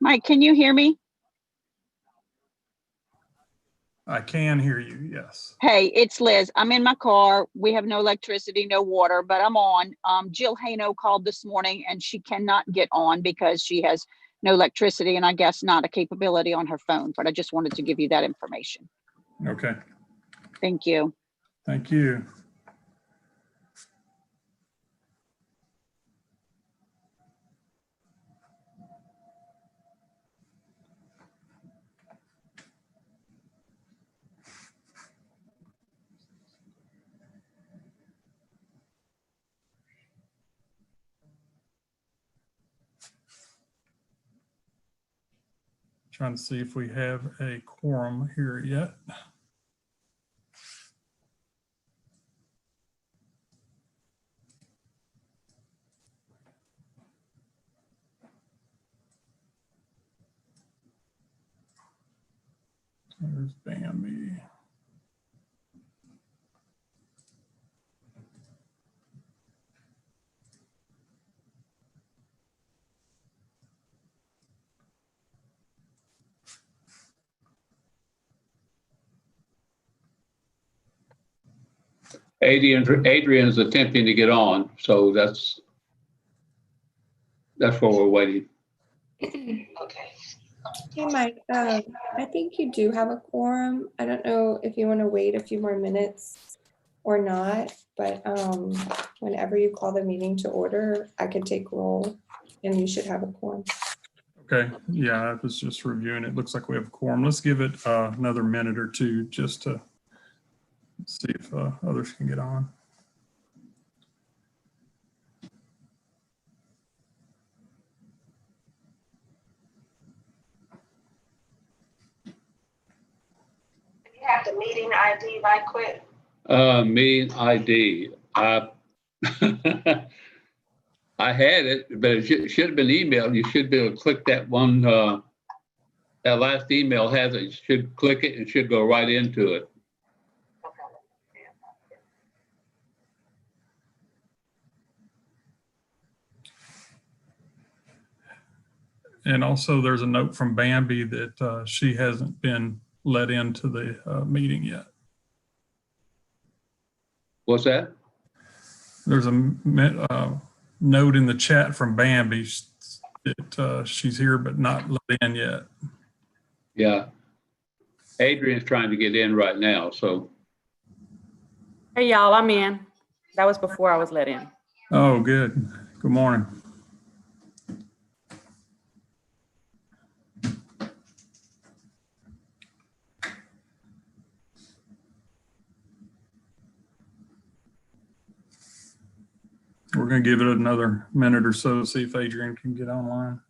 Mike, can you hear me? I can hear you, yes. Hey, it's Liz. I'm in my car. We have no electricity, no water, but I'm on. Jill Hano called this morning and she cannot get on because she has no electricity and I guess not a capability on her phone, but I just wanted to give you that information. Okay, Thank you. thank you. Trying to see if we have a quorum here yet. There's Bambi. Adrian is attempting to get on, so that's what we're waiting. Okay. Hey, Mike, I think you do have a quorum. I don't know if you want to wait a few more minutes or not, but whenever you call the meeting to order, I could take roll and you should have a quorum. Okay, yeah, I was just reviewing. It looks like we have a quorum. Let's give it another minute or two just to see if others can get on. You have the meeting ID right quick. Meeting ID. I had it, but it should have been emailed. You should be able to click that one. That last email has it. You should click it and it should go right into it. And also there's a note from Bambi that she hasn't been let into the meeting yet. What's that? There's a note in the chat from Bambi that she's here but not let in yet. Yeah. Adrian's trying to get in right now, so. Hey, y'all, I'm in. That was before I was let in. Oh, good. Good morning. We're going to give it another minute or so to see if Adrian can get online.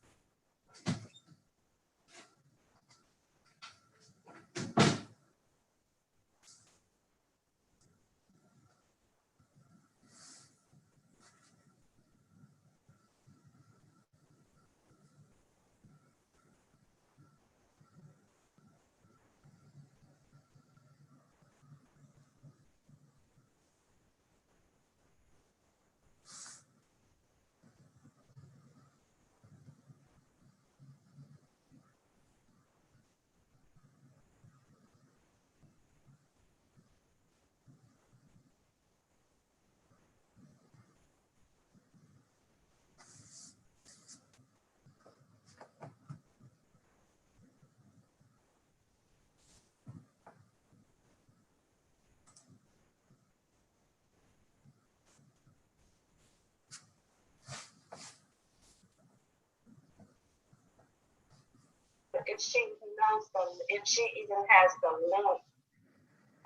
If she knows if she even has the link.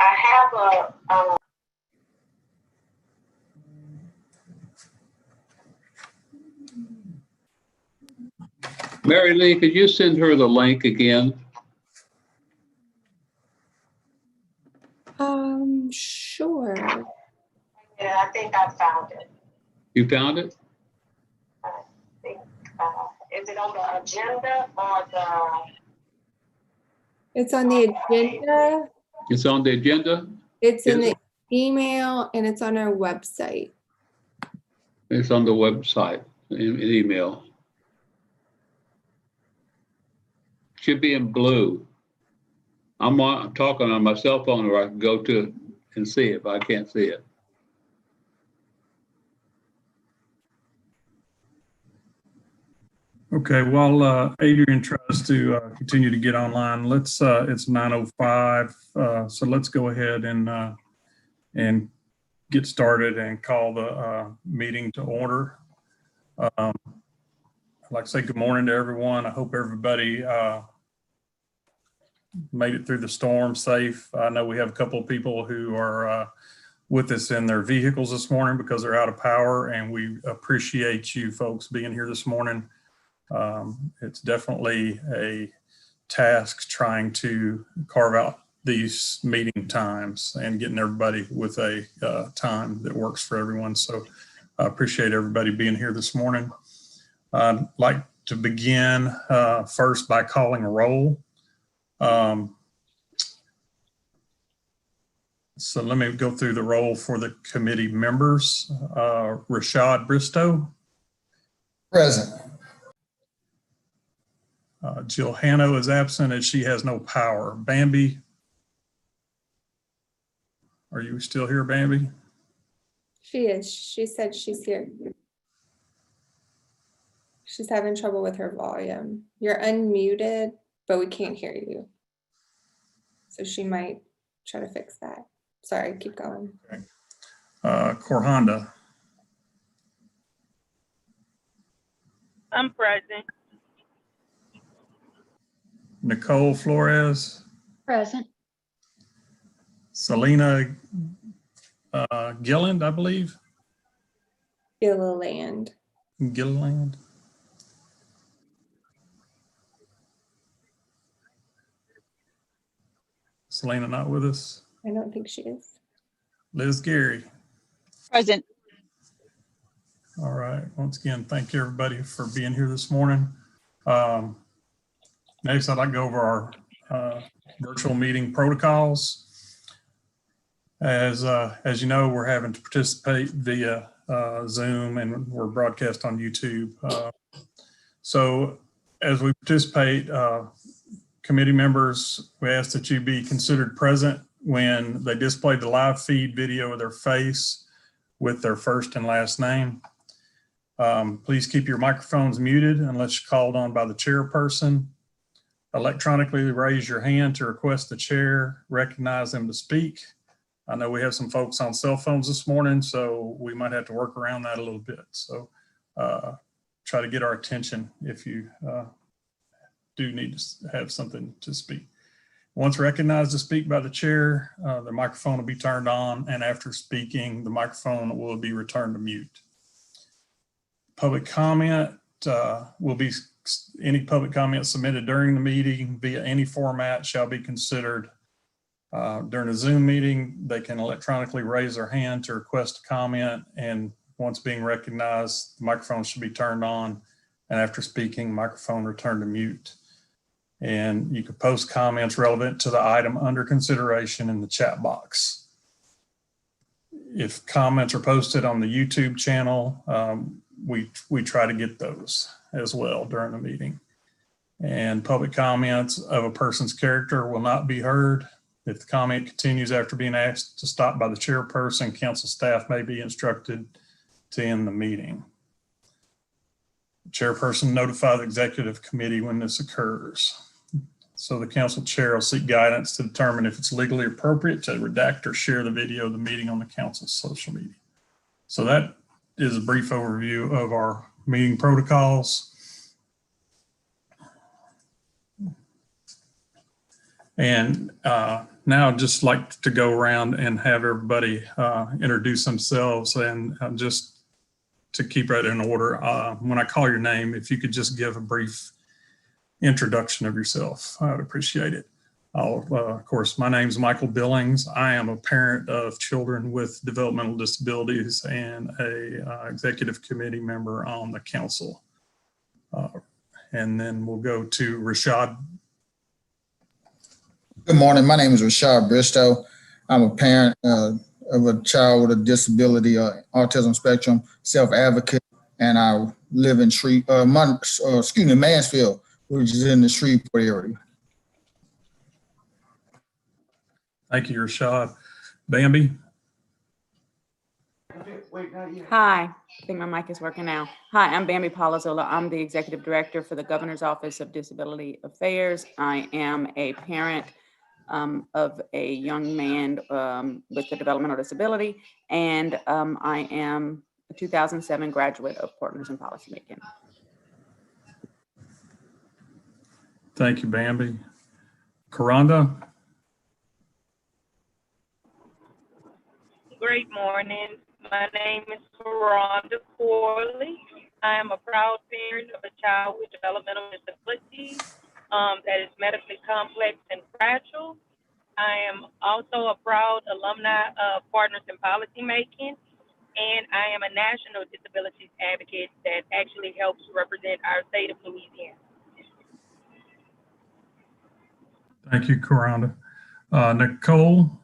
I have a Mary Lee, could you send her the link again? Sure. yeah, I think I found it. You found it? I think, is it on the agenda or the? It's on the agenda. It's on the agenda? It's in the email and it's on our website. It's on the website, in email. should be in blue. I'm talking on my cell phone, or I can go to it and see it, but I can't see it. Okay, while Adrian tries to continue to get online, let's, it's 9:05, so let's go ahead and get started and call the meeting to order. I'd like to say good morning to everyone. I hope everybody made it through the storm safe. I know we have a couple of people who are with us in their vehicles this morning because they're out of power, and we appreciate you folks being here this morning. It's definitely a task trying to carve out these meeting times and getting everybody with a time that works for everyone. So I appreciate everybody being here this morning. I'd like to begin first by calling a roll. So let me go through the roll for the committee members. Rashad Bristow. Present. Jill Hanno is absent as she has no power. Bambi, are you still here, Bambi? She is. She said she's here. She's having trouble with her volume. You're unmuted, but we can't hear you. So she might try to fix that. Sorry, keep going. Okay. Korhonda. I'm present. Nicole Flores. Present. Selena Gilland, I believe. Gilliland. Gilliland. Selena not with us. I don't think she is. Liz Gary. Present. All right. Once again, thank you everybody for being here this morning. Next, I'd like to go over our virtual meeting protocols. As you know, we're having to participate via Zoom, and we're broadcast on YouTube. So as we participate, committee members, we ask that you be considered present when they display the live feed video of their face with their first and last name. Please keep your microphones muted unless you're called on by the chairperson. Electronically raise your hand to request the chair, recognize them to speak. I know we have some folks on cell phones this morning, so we might have to work around that a little bit. So try to get our attention if you do need to have something to speak. Once recognized to speak by the chair, the microphone will be turned on, and after speaking, the microphone will be returned to mute. Public comment will be, any public comment submitted during the meeting via any format shall be considered. During a Zoom meeting, they can electronically raise their hand to request a comment, and once being recognized, the microphone should be turned on, and after speaking, microphone returned to mute. And you can post comments relevant to the item under consideration in the chat box. If comments are posted on the YouTube channel, we try to get those as well during the meeting. And public comments of a person's character will not be heard. If the comment continues after being asked to stop by the chairperson, council staff may be instructed to end the meeting. The chairperson notify the executive committee when this occurs. So the council chair will seek guidance to determine if it's legally appropriate to redact or share the video of the meeting on the council's social media. So that is a brief overview of our meeting protocols. And now I'd just like to go around and have everybody introduce themselves, and just to keep that in order. When I call your name, if you could just give a brief introduction of yourself, I would appreciate it. Of course, my name is Michael Billings. I am a parent of children with developmental disabilities and a executive committee member on the council. And then we'll go to Rashad. Good morning. My name is Rashad Bristow. I'm a parent of a child with a disability, autism spectrum, self-advocate, and I live in Mansfield, which is in the Shreveport area. Thank you, Rashad. Bambi? Hi, I think my mic is working now. Hi, I'm Bambi Palazola. I'm the Executive Director for the Governor's Office of Disability Affairs. I am a parent of a young man with a developmental disability, and I am a 2007 graduate of Partners in Policymaking. Thank you, Bambi. Karanda? Great morning. My name is Rhonda Corley. I am a proud parent of a child with developmental disabilities that is medically complex and fragile. I am also a proud alumni of Partners in Policymaking, and I am a national disabilities advocate that actually helps represent our state of Louisiana. Thank you, Karanda. Nicole?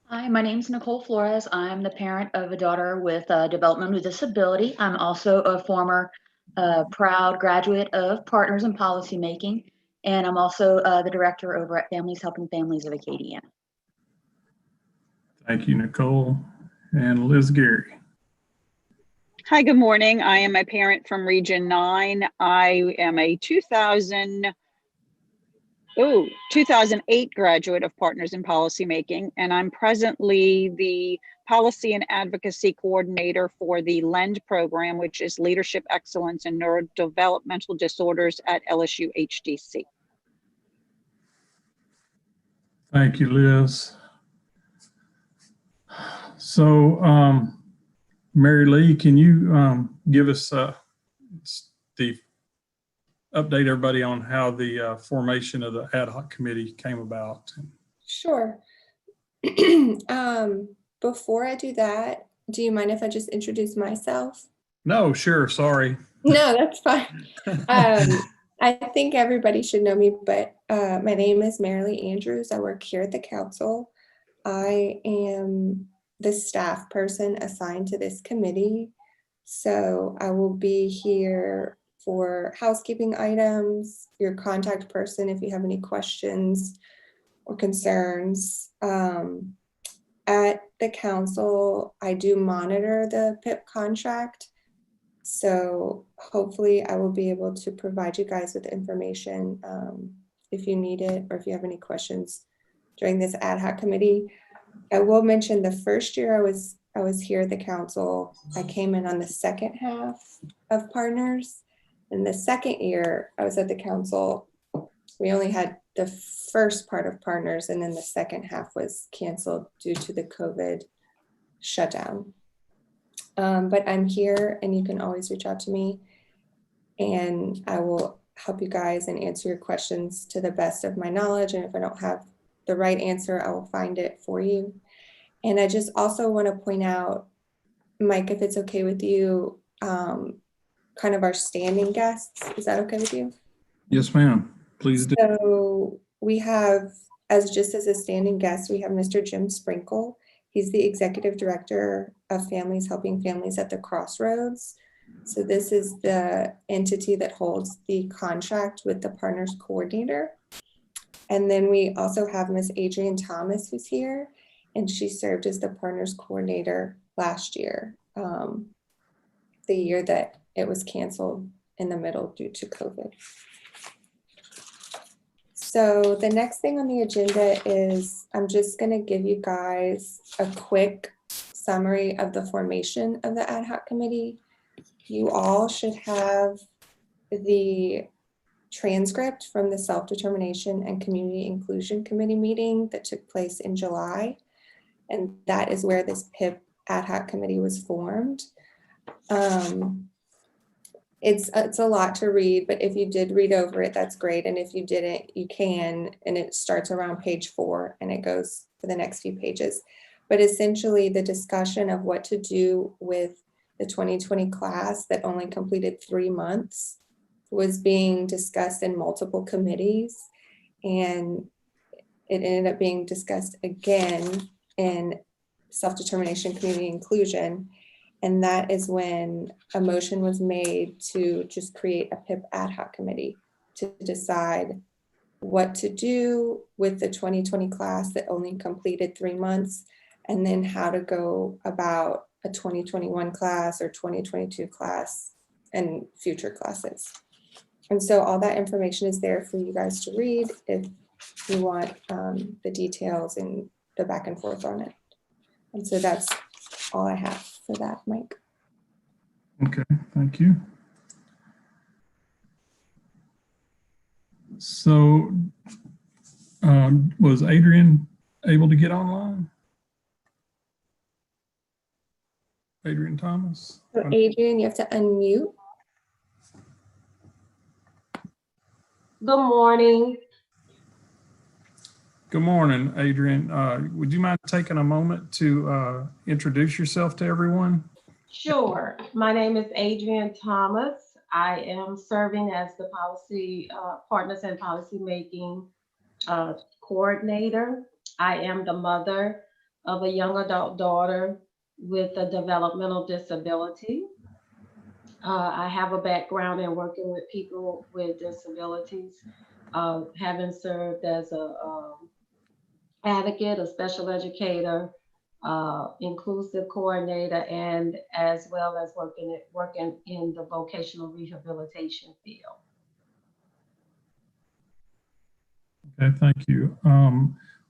Hi, my name is Nicole Flores. I'm the parent of a daughter with a developmental disability. I'm also a former proud graduate of Partners in Policymaking, and I'm also the director over at Families Helping Families of Acadia. Thank you, Nicole. And Liz Gary? Hi, good morning. I am a parent from Region 9. I am a 2008 graduate of Partners in Policymaking, and I'm presently the Policy and Advocacy Coordinator for the LEND program, which is Leadership Excellence in Neurodevelopmental Disorders at LSU HDC. Thank you, Liz. So, Mary Lee, can you give us the update everybody on how the formation of the ad hoc committee came about? Sure. Before I do that, do you mind if I just introduce myself? No, sure. Sorry. No, that's fine. I think everybody should know me, but my name is Mary Lee Andrews. I work here at the council. I am the staff person assigned to this committee. So I will be here for housekeeping items, your contact person if you have any questions or concerns. At the council, I do monitor the PIP contract. So hopefully I will be able to provide you guys with information if you need it or if you have any questions during this ad hoc committee. I will mention the first year I was here at the council, I came in on the second half of Partners. And the second year I was at the council, we only had the first part of Partners, and then the second half was canceled due to the COVID shutdown. But I'm here and you can always reach out to me and I will help you guys and answer your questions to the best of my knowledge. And if I don't have the right answer, I will find it for you. And I just also want to point out, Mike, if it's okay with you, kind of our standing guests. Is that okay with you? Yes, ma'am. Please do. So we have, as a standing guest, we have Mr. Jim Sprinkle. He's the Executive Director of Families Helping Families at the Crossroads. So this is the entity that holds the contract with the Partners Coordinator. And then we also have Ms. Adrienne Thomas, who's here, and she served as the Partners Coordinator last year, the year that it was canceled in the middle due to COVID. So the next thing on the agenda is I'm just going to give you guys a quick summary of the formation of the ad hoc committee. You all should have the transcript from the Self-Determination and Community Inclusion Committee meeting that took place in July. And that is where this PIP ad hoc committee was formed. It's a lot to read, but if you did read over it, that's great. And if you didn't, you can, and it starts around page 4 and it goes for the next few pages. But essentially the discussion of what to do with the 2020 class that only completed 3 months was being discussed in multiple committees. And it ended up being discussed again in Self-Determination, Community Inclusion. And that is when a motion was made to just create a PIP ad hoc committee to decide what to do with the 2020 class that only completed 3 months, and then how to go about a 2021 class or 2022 class and future classes. And so all that information is there for you guys to read if you want the details and the back and forth on it. And so that's all I have for that, Mike. Okay, thank you. So was Adrian able to get online? Adrian Thomas? So Adrian, you have to unmute. Good morning. Good morning, Adrian. Would you mind taking a moment to introduce yourself to everyone? Sure. My name is Adrian Thomas. I am serving as the policy partners and policymaking coordinator. I am the mother of a young adult daughter with a developmental disability. I have a background in working with people with disabilities, having served as a advocate, a special educator, inclusive coordinator, and as well as working in the vocational rehabilitation field. Okay, thank you.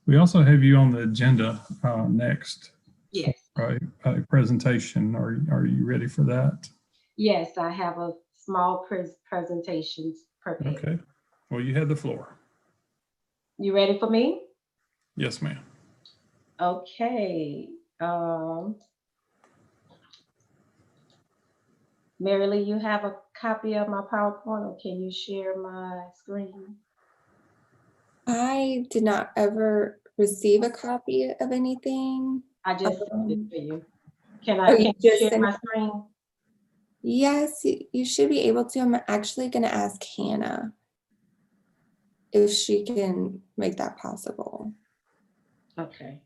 We also have you on the agenda next. Yes. Right, a presentation. Are you ready for that? Yes, I have a small presentation prepared. Okay. Well, you have the floor. You ready for me? Yes, ma'am. Okay. Mary Lee, you have a copy of my PowerPoint, or can you share my screen? I did not ever receive a copy of anything. I just sent it to you. Can Oh, I you can you just share sent my it? screen? Yes, you should be able to. I'm actually going to ask Hannah if she can make that possible. Okay.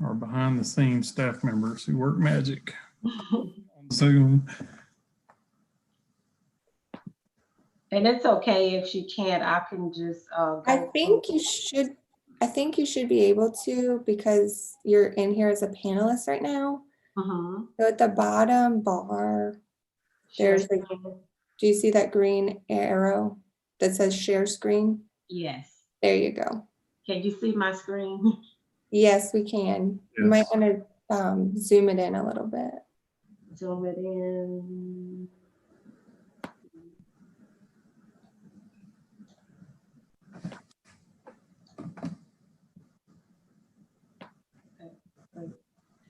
Our behind the scenes staff members who work magic on Zoom. And it's okay if she can't, I can just go I think you should be able to, because you're in here as a panelist right now. So at the bottom bar, there's like, do you see that green arrow that says share screen? Yes. There you go. Can you see my screen? Yes, we can. You might want to zoom it in a little bit. Zoom it in.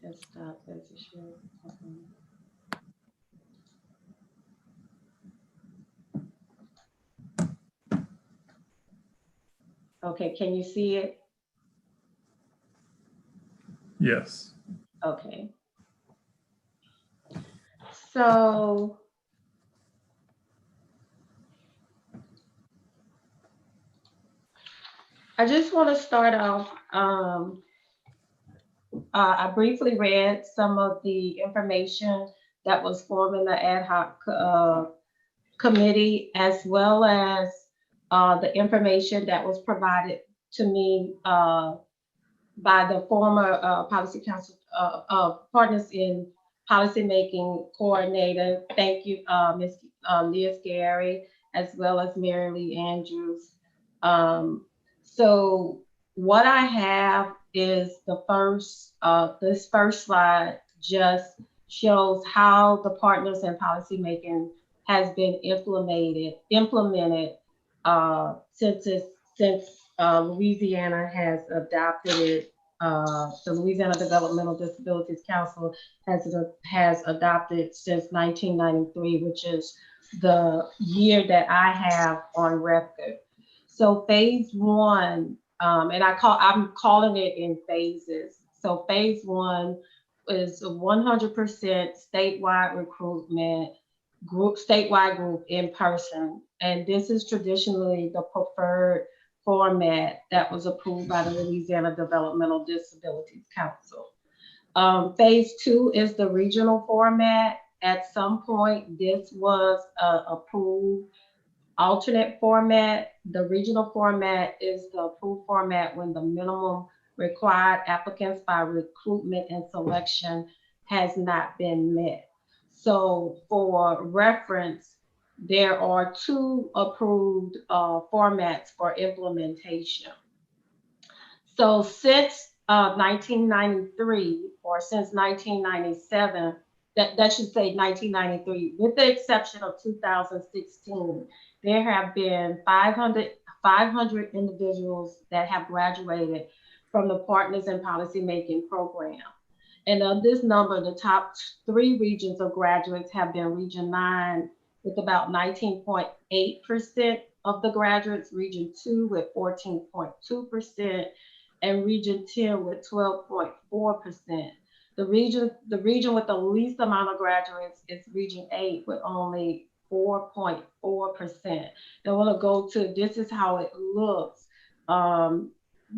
Desktop as a share. Okay, can you see it? Yes. Okay. So I just want to start off. I briefly read some of the information that was forming the ad hoc committee, as well as the information that was provided to me by the former Policy Council Partners in Policymaking coordinator. Thank you, Ms. Leah Scary, as well as Mary Lee Andrews. So what I have is the first, this first slide just shows how the Partners in Policymaking has been implemented since Louisiana has adopted it. The Louisiana Developmental Disabilities Council has adopted since 1993, which is the year that I have on record. So phase one, and I'm calling it in phases. So phase one is 100% statewide recruitment, statewide group in person. And this is traditionally the preferred format that was approved by the Louisiana Developmental Disabilities Council. Phase 2 is the regional format. At some point, this was approved alternate format. The regional format is the approved format when the minimum required applicants by recruitment and selection has not been met. So for reference, there are 2 approved formats for implementation. So since 1993, or since 1997, that should say 1993, with the exception of 2016, there have been 500 individuals that have graduated from the Partners in Policymaking program. And of this number, the top 3 regions of graduates have been Region 9 with about 19.8% of the graduates, Region 2 with 14.2%, and Region 10 with 12.4%. The region with the least amount of graduates is Region 8 with only 4.4%. I want to go to, this is how it looks.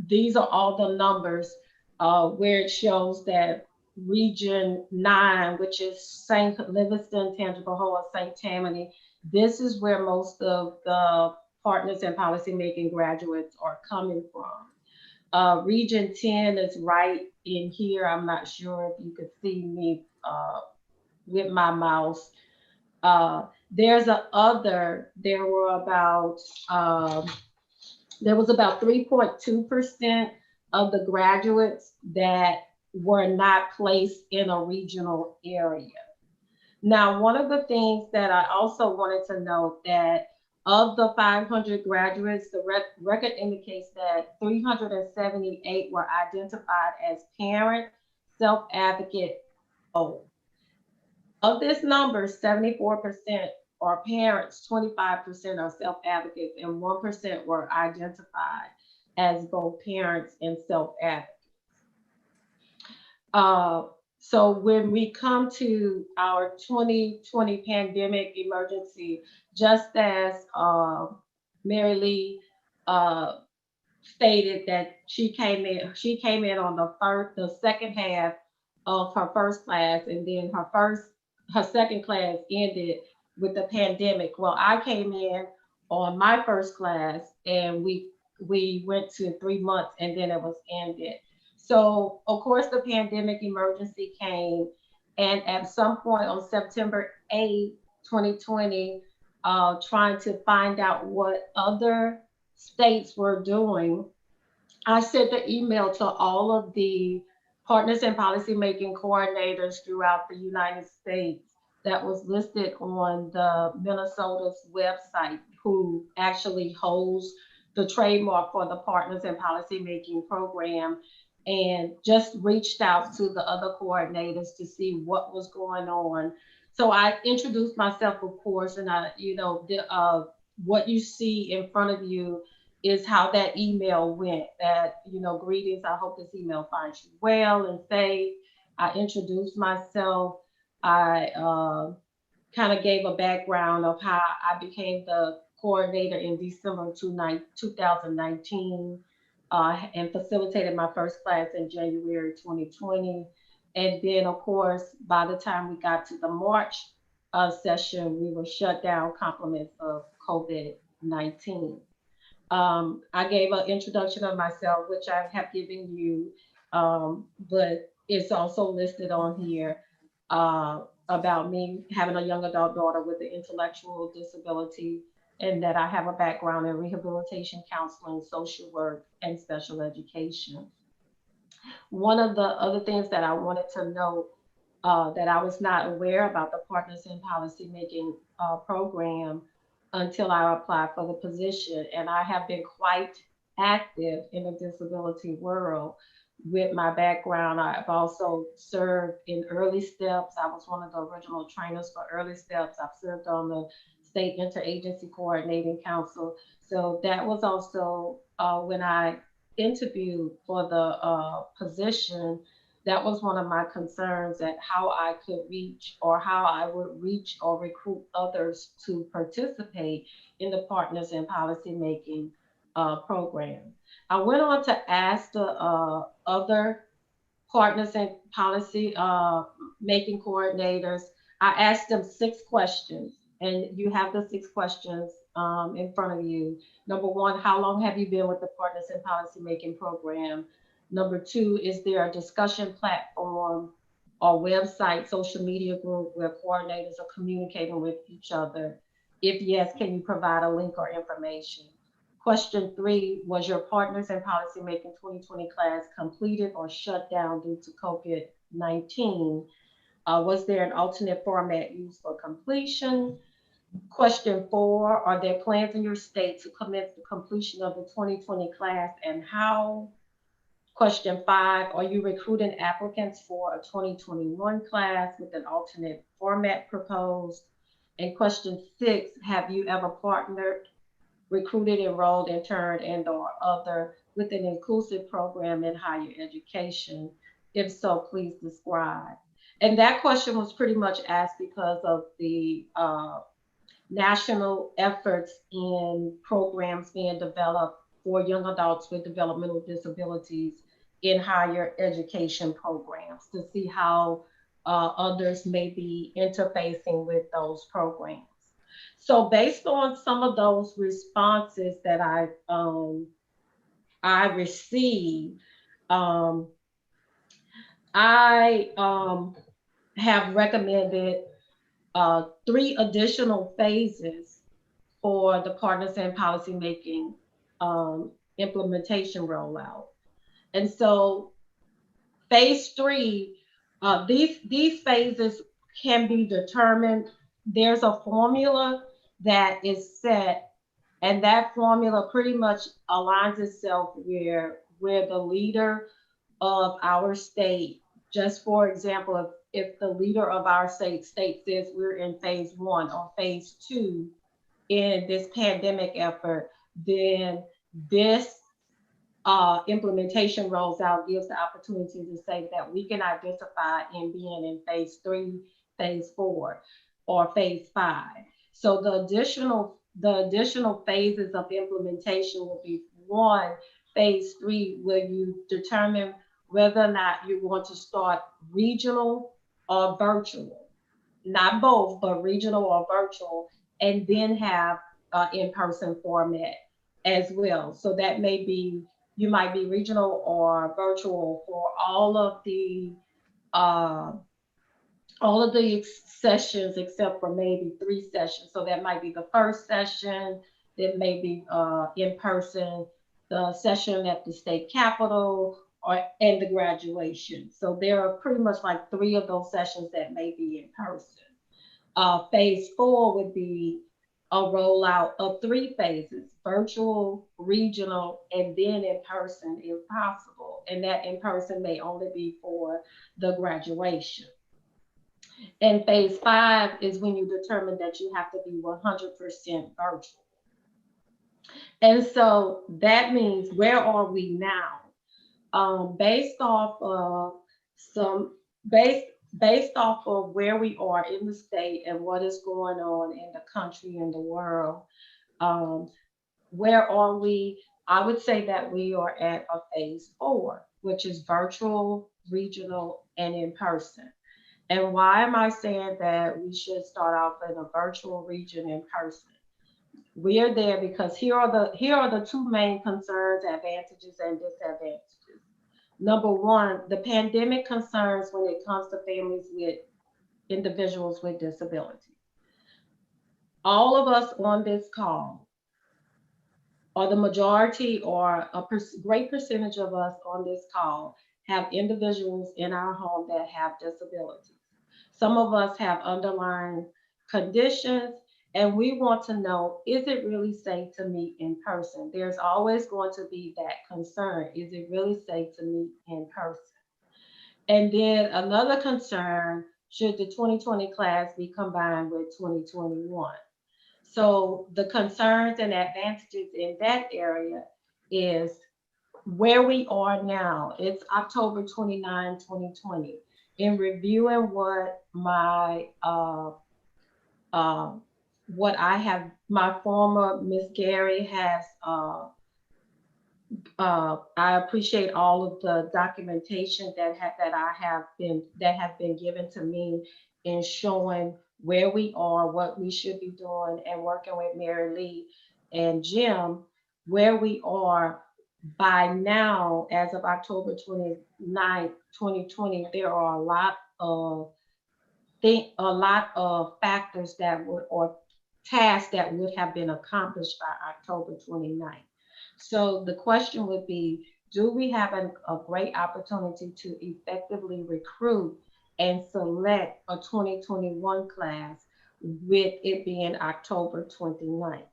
These are all the numbers where it shows that Region 9, which is St. Livingston, Tangipahoa, St. Tammany, this is where most of the Partners in Policymaking graduates are coming from. Region 10 is right in here. I'm not sure if you could see me with my mouse. There was about 3.2% of the graduates that were not placed in a regional area. Now, one of the things that I also wanted to note that of the 500 graduates, the record indicates that 378 were identified as parent, self-advocate. Of this number, 74% are parents, 25% are self-advocates, and 1% were identified as both parents and self-advocates. So when we come to our 2020 pandemic emergency, just as Mary Lee stated that she came in on the second half of her first class, and then her second class ended with the pandemic. Well, I came in on my first class, and we went to 3 months, and then it was ended. So, of course, the pandemic emergency came, and at some point on September 8, 2020, trying to find out what other states were doing, I sent the email to all of the Partners in Policymaking coordinators throughout the United States that was listed on the Minnesota's website, who actually holds the trademark for the Partners in Policymaking program, and just reached out to the other coordinators to see what was going on. So I introduced myself, of course, and what you see in front of you is how that email went. That, greetings, I hope this email finds you well and safe. I introduced myself. I kind of gave a background of how I became the coordinator in December 2019. And facilitated my first class in January 2020. And then, of course, by the time we got to the March session, we were shut down, compliments of COVID-19. I gave an introduction of myself, which I have given you, but it's also listed on here about me having a young adult daughter with an intellectual disability, and that I have a background in rehabilitation, counseling, social work, and special education. One of the other things that I wanted to note that I was not aware about the Partners in Policymaking program until I applied for the position. And I have been quite active in the disability world with my background. I've also served in Early Steps. I was one of the original trainers for Early Steps. I've served on the State Interagency Coordinating Council. So that was also when I interviewed for the position, that was one of my concerns, at how I could reach, or how I would reach or recruit others to participate in the Partners in Policymaking program. I went on to ask the other partners and policy making coordinators. I asked them 6 questions, and you have the 6 questions in front of you. Number 1, how long have you been with the Partners in Policy Making program? Number 2, is there a discussion platform or website, social media group where coordinators are communicating with each other? If yes, can you provide a link or information? Question 3, was your Partners in Policymaking 2020 class completed or shut down due to COVID-19? Was there an alternate format used for completion? Question 4, are there plans in your state to commence the completion of the 2020 class, and how? Question 5, are you recruiting applicants for a 2021 class with an alternate format proposed? And question 6, have you ever partnered, recruited, enrolled, interned, and or other with an inclusive program in higher education? If so, please describe. And that question was pretty much asked because of the national efforts in programs being developed for young adults with developmental disabilities in higher education programs, to see how others may be interfacing with those programs. So based on some of those responses that I received, I have recommended 3 additional phases for the Partners in Policymaking implementation rollout. And so phase 3, these phases can be determined. There's a formula that is set, and that formula pretty much aligns itself where the leader of our state, just for example, if the leader of our state says we're in phase 1 or phase 2 in this pandemic effort, then this implementation rolls out, gives the opportunity to say that we can identify in being in phase 3, phase 4, or phase 5. So the additional phases of implementation will be 1, phase 3, where you determine whether or not you want to start regional or virtual, not both, but regional or virtual, and then have in-person format as well. So that may be, you might be regional or virtual for all of the sessions except for maybe 3 sessions. So that might be the first session, then maybe in person, the session at the state capitol, and the graduation. So there are pretty much like 3 of those sessions that may be in person. Phase 4 would be a rollout of 3 phases: virtual, regional, and then in person if possible. And that in person may only be for the graduation. And phase 5 is when you determine that you have to be 100% virtual. And so that means, where are we now? Based off of where we are in the state and what is going on in the country and the world, where are we? I would say that we are at a phase 4, which is virtual, regional, and in person. And why am I saying that we should start off in a virtual, region, in person? We are there because here are the 2 main concerns, advantages and disadvantages. Number 1, the pandemic concerns when it comes to families with individuals with disabilities. All of us on this call, or the majority or a great percentage of us on this call, have individuals in our home that have disabilities. Some of us have underlying conditions, and we want to know, is it really safe to meet in person? There's always going to be that concern. Is it really safe to meet in person? And then another concern, should the 2020 class be combined with 2021? So the concerns and advantages in that area is where we are now. It's October 29, 2020. In reviewing what my former Miss Gary has I appreciate all of the documentation that have been given to me in showing where we are, what we should be doing, and working with Mary Lee and Jim, where we are by now, as of October 29th, 2020. There are a lot of factors that would, or tasks that would have been accomplished by October 29th. So the question would be, do we have a great opportunity to effectively recruit and select a 2021 class with it being October 29th?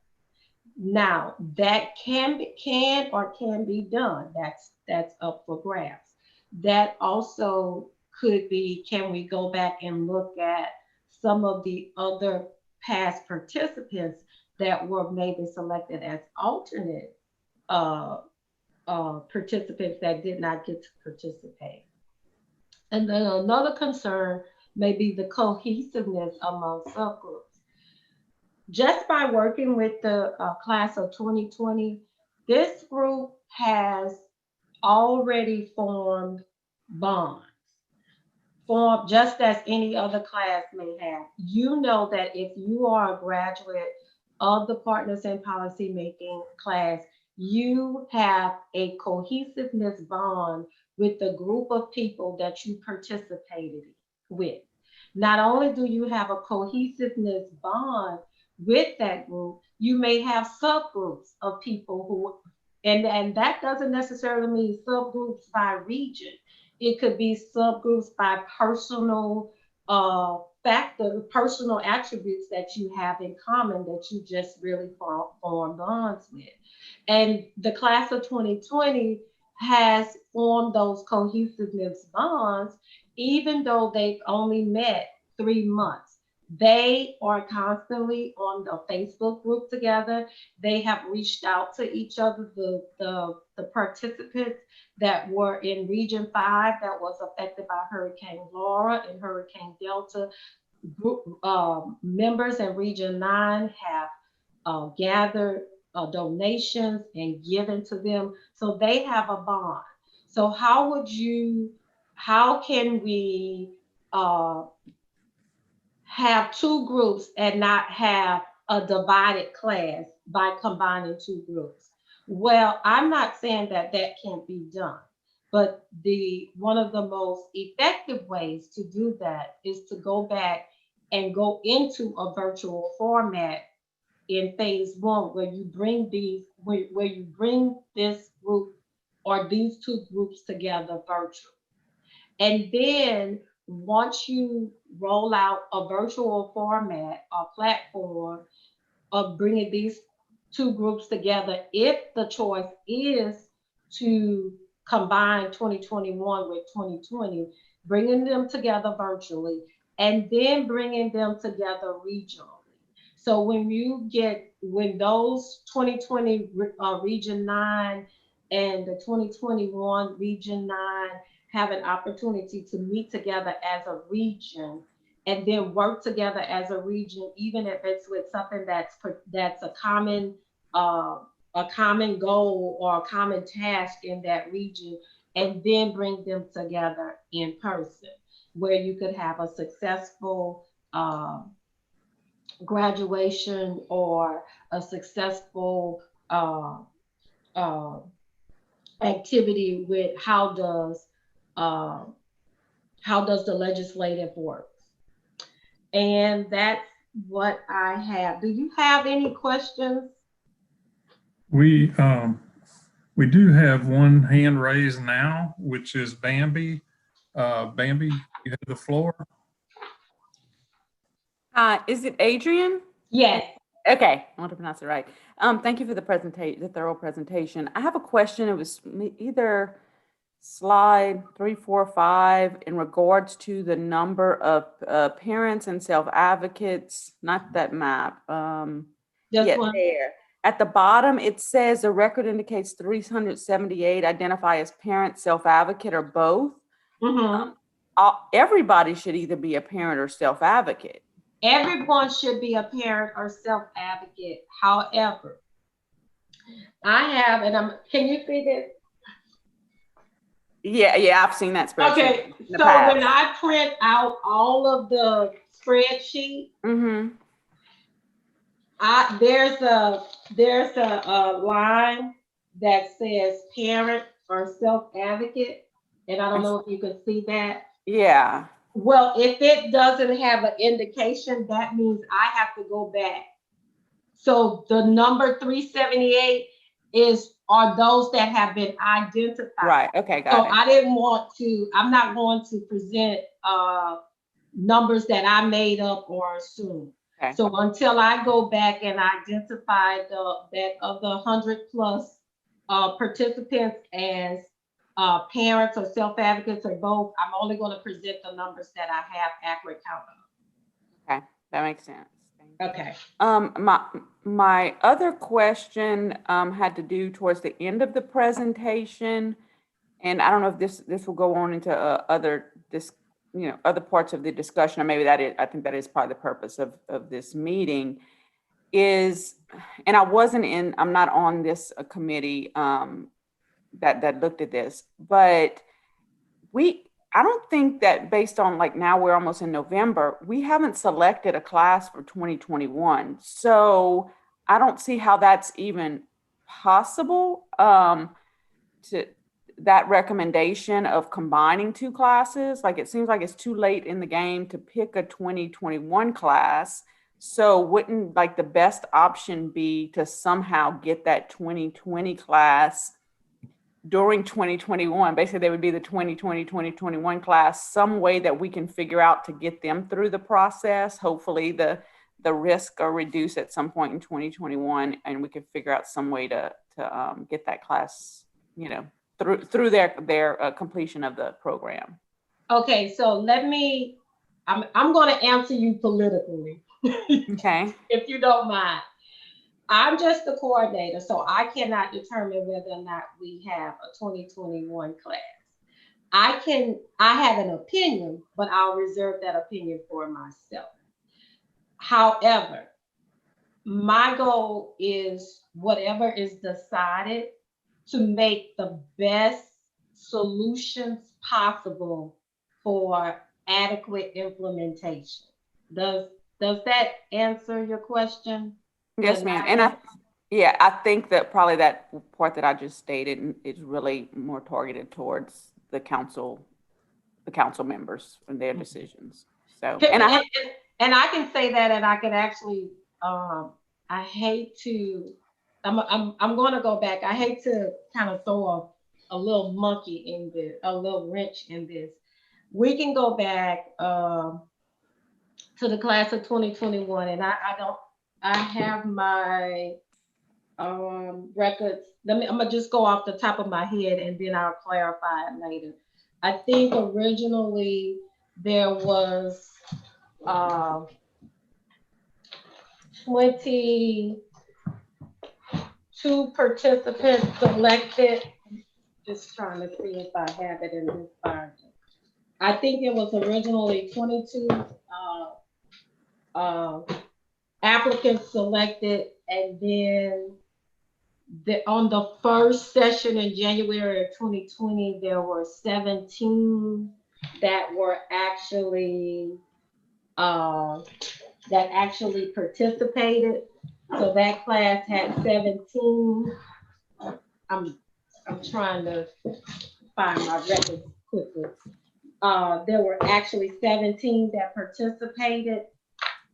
Now, that can be done. That's up for grabs. That also could be, can we go back and look at some of the other past participants that were maybe selected as alternate participants that did not get to participate? And then another concern may be the cohesiveness among subgroups. Just by working with the class of 2020, this group has already formed bonds, formed just as any other class may have. You know that if you are a graduate of the Partners in Policymaking class, you have a cohesiveness bond with the group of people that you participated with. Not only do you have a cohesiveness bond with that group, you may have subgroups of people who, and that doesn't necessarily mean subgroups by region. It could be subgroups by personal personal attributes that you have in common that you just really form bonds with. And the class of 2020 has formed those cohesiveness bonds, even though they've only met 3 months. They are constantly on the Facebook group together. They have reached out to each other, the participants that were in Region 5 that was affected by Hurricane Laura and Hurricane Delta. Group members in Region 9 have gathered donations and given to them. So they have a bond. So how can we have two groups and not have a divided class by combining two groups? Well, I'm not saying that can't be done, but one of the most effective ways to do that is to go back and go into a virtual format in phase 1, where you bring this group or these two groups together virtually. And then once you roll out a virtual format or platform of bringing these two groups together, if the choice is to combine 2021 with 2020, bringing them together virtually, and then bringing them together regionally. So when those 2020 Region 9 and the 2021 Region 9 have an opportunity to meet together as a region and then work together as a region, even if it's with something that's a common goal or a common task in that region, and then bring them together in person, where you could have a successful graduation or a successful activity with how does the legislative work. And that's what I have. Do you have any questions? We do have one hand raised now, which is Bambi. Bambi, you have the floor. Is it Adrian? Yes. Okay, I want to pronounce it right. Thank you for the thorough presentation. I have a question. It was either slide 3, 4, 5 in regards to the number of parents and self-advocates, not that map. Just one. There. At the bottom, it says the record indicates 378 identify as parent, self-advocate, or both. Mm-hmm. Everybody should either be a parent or self-advocate. Everyone should be a parent or self-advocate. However, I have, can you see this? Yeah, I've seen that spreadsheet Okay, in the so past. when I print out all of the spreadsheet, Mm-hmm. there's a line that says parent or self-advocate, and I don't know if you can see that. Yeah. Well, if it doesn't have an indication, that means I have to go back. So the number 378 are those that have been identified. Right. Okay. Got So it. I'm not going to present numbers that I made up or assumed. Okay. So until I go back and identify that of the 100 plus participants as parents or self-advocates or both, I'm only going to present the numbers that I have accurate count of. Okay. That makes sense. Okay. My other question had to do towards the end of the presentation, and I don't know if this will go on into other parts of the discussion, or maybe I think that is part of the purpose of this meeting is, and I'm not on this committee that looked at this, but I don't think that based on like now we're almost in November, we haven't selected a class for 2021. So I don't see how that's even possible to that recommendation of combining two classes. Like it seems like it's too late in the game to pick a 2021 class. So wouldn't like the best option be to somehow get that 2020 class during 2021? Basically, they would be the 2020-2021 class, some way that we can figure out to get them through the process. Hopefully the risk are reduced at some point in 2021, and we can figure out some way to get that class, through their completion of the program. Okay, so I'm going to answer you politically. Okay. If you don't mind. I'm just the coordinator, so I cannot determine whether or not we have a 2021 class. I have an opinion, but I'll reserve that opinion for myself. However, my goal is whatever is decided to make the best solutions possible for adequate implementation. Does that answer your question? Yes, ma'am. And I think that probably that part that I just stated is really more targeted towards the council members and their decisions. So, and I can say that, and I can actually, I hate to, I'm going to go back. I hate to kind of throw a little monkey in this, a little wrench in this. We can go back to the class of 2021, and I have my records. I'm gonna just go off the top of my head, and then I'll clarify it later. I think originally there was 22 participants selected. Just trying to see if I have it in this file. I think it was originally 22 applicants selected, and then on the first session in January of 2020, there were 17 that were actually participated. So that class had 17. I'm trying to find my records quickly. There were actually 17 that participated.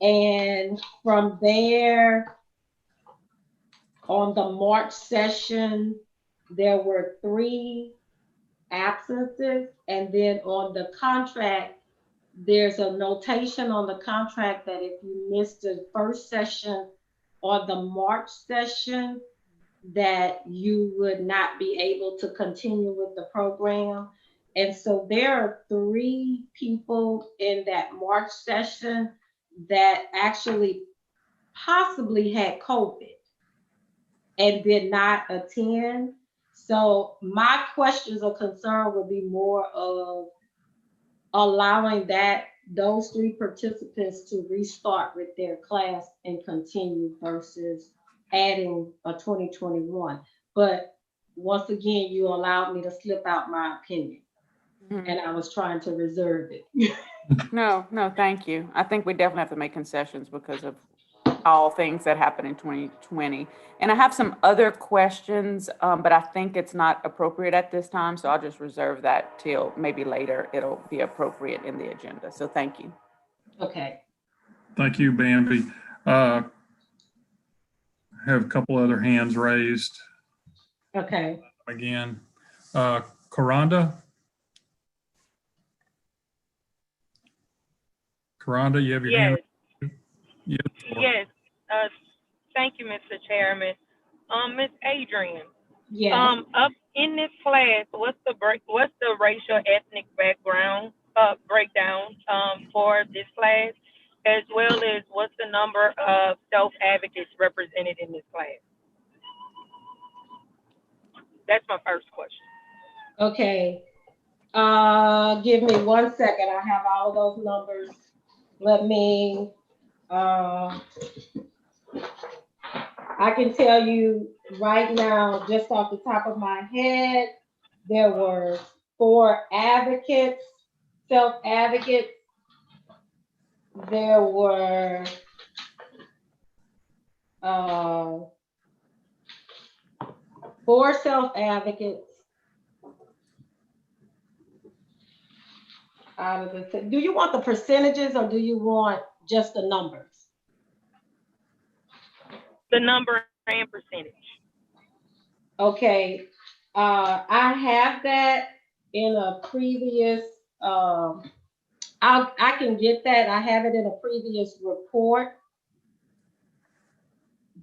And from there, on the March session, there were 3 absences. And then on the contract, there's a notation on the contract that if you missed the first session or the March session, that you would not be able to continue with the program. And so there are 3 people in that March session that actually possibly had COVID and did not attend. So my questions or concern would be more of allowing those 3 participants to restart with their class and continue versus adding a 2021. But once again, you allowed me to slip out my opinion, and I was trying to reserve it. No, thank you. I think we definitely have to make concessions because of all things that happened in 2020. And I have some other questions, but I think it's not appropriate at this time. So I'll just reserve that till maybe later. It'll be appropriate in the agenda. So thank you. Okay. Thank you, Bambi. I have a couple other hands raised Okay. again. Karanda? Karanda, you have your hand? Yes. Yes. Thank you, Mr. Chairman. Ms. Adrian. Yeah. Up in this class, what's the racial ethnic background breakdown for this class, as well as what's the number of self-advocates represented in this class? That's my first question. Okay. Give me 1 second. I have all of those numbers. Let me, I can tell you right now, just off the top of my head, there were 4 advocates, self-advocates. There were 4 self-advocates out of the, do you want the percentages or do you want just the numbers? The number and percentage. Okay, I have that in a previous, I can get that. I have it in a previous report,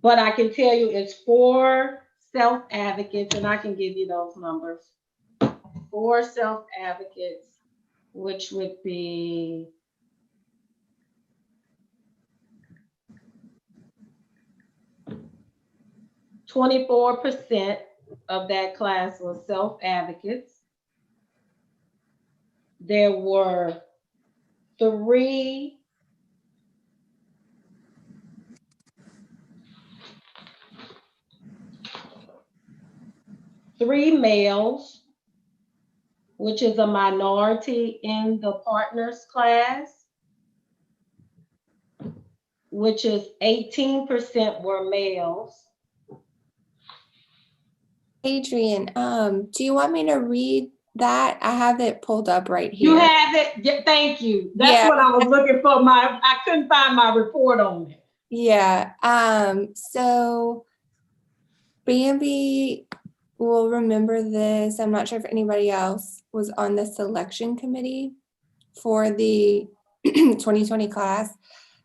but I can tell you it's 4 self-advocates, and I can give you those numbers. 4 self-advocates, which would be 24% of that class was self-advocates. There were 3 males, which is a minority in the partners class, which is 18% were males. Adrian, do you want me to read that? I have it pulled up right here. You have it? Yeah, thank you. That's what I was looking for. I couldn't find my report on it. Yeah. So Bambi will remember this. I'm not sure if anybody else was on the selection committee for the 2020 class,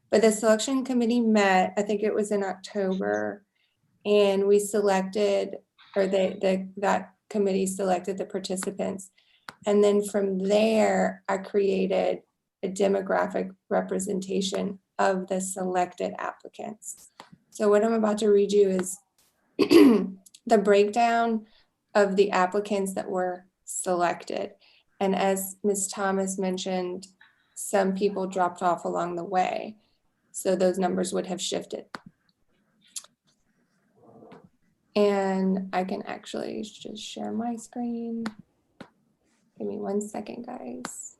but the selection committee met, I think it was in October, and we selected, or that committee selected the participants. And then from there, I created a demographic representation of the selected applicants. So what I'm about to read you is the breakdown of the applicants that were selected. And as Ms. Thomas mentioned, some people dropped off along the way. So those numbers would have shifted. And I can actually just share my screen. Give me 1 second, guys.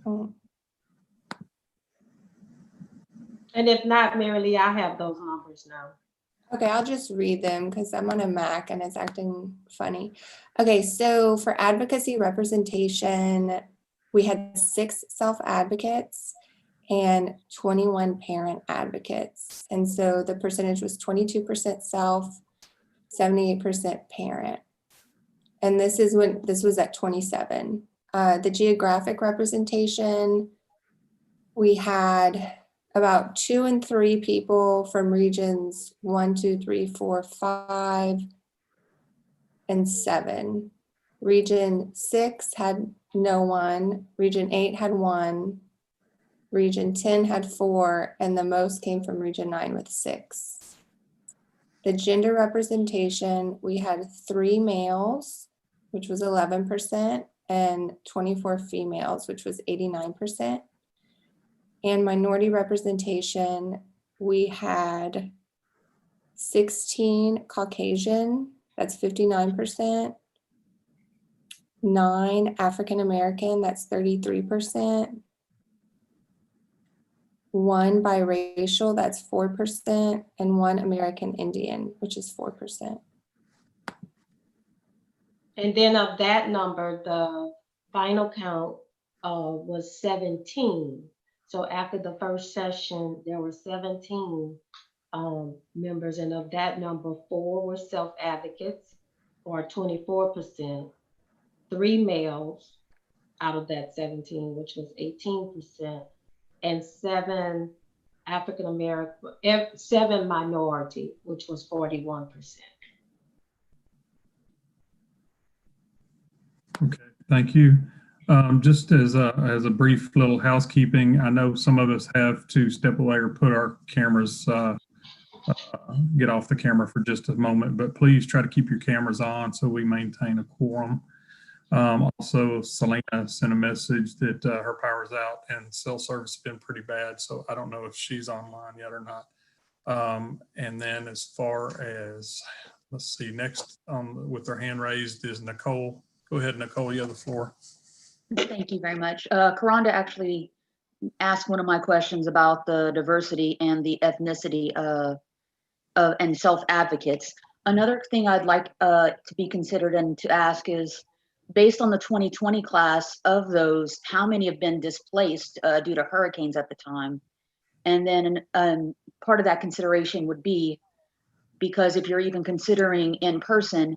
Oh. And if not, Mary Lee, I have those numbers now. Okay, I'll just read them because I'm on a Mac and it's acting funny. Okay, so for advocacy representation, we had 6 self-advocates and 21 parent advocates. And so the percentage was 22% self, 78% parent. And this was at 27. The geographic representation, we had about 2 and 3 people from regions 1, 2, 3, 4, 5, and 7. Region 6 had no one. Region 8 had 1. Region 10 had 4, and the most came from Region 9 with 6. The gender representation, we had 3 males, which was 11%, and 24 females, which was 89%. And minority representation, we had 16 Caucasian, that's 59%, 9 African American, that's 33%, 1 biracial, that's 4%, and 1 American Indian, which is 4%. And then of that number, the final count was 17. So after the first session, there were 17 members, and of that number, 4 were self-advocates, or 24%, 3 males out of that 17, which was 18%, and 7 African American, 7 minority, which was 41%. Okay, thank you. Just as a brief little housekeeping, I know some of us have to step away or put our cameras, get off the camera for just a moment, but please try to keep your cameras on so we maintain a quorum. Also, Selena sent a message that her power's out and cell service has been pretty bad, so I don't know if she's online yet or not. And then as far as, let's see, next with their hand raised is Nicole. Go ahead, Nicole, you have the floor. Thank you very much. Karonda actually asked one of my questions about the diversity and the ethnicity and self-advocates. Another thing I'd like to be considered and to ask is, based on the 2020 class, of those, how many have been displaced due to hurricanes at the time? And then part of that consideration would be, because if you're even considering in person,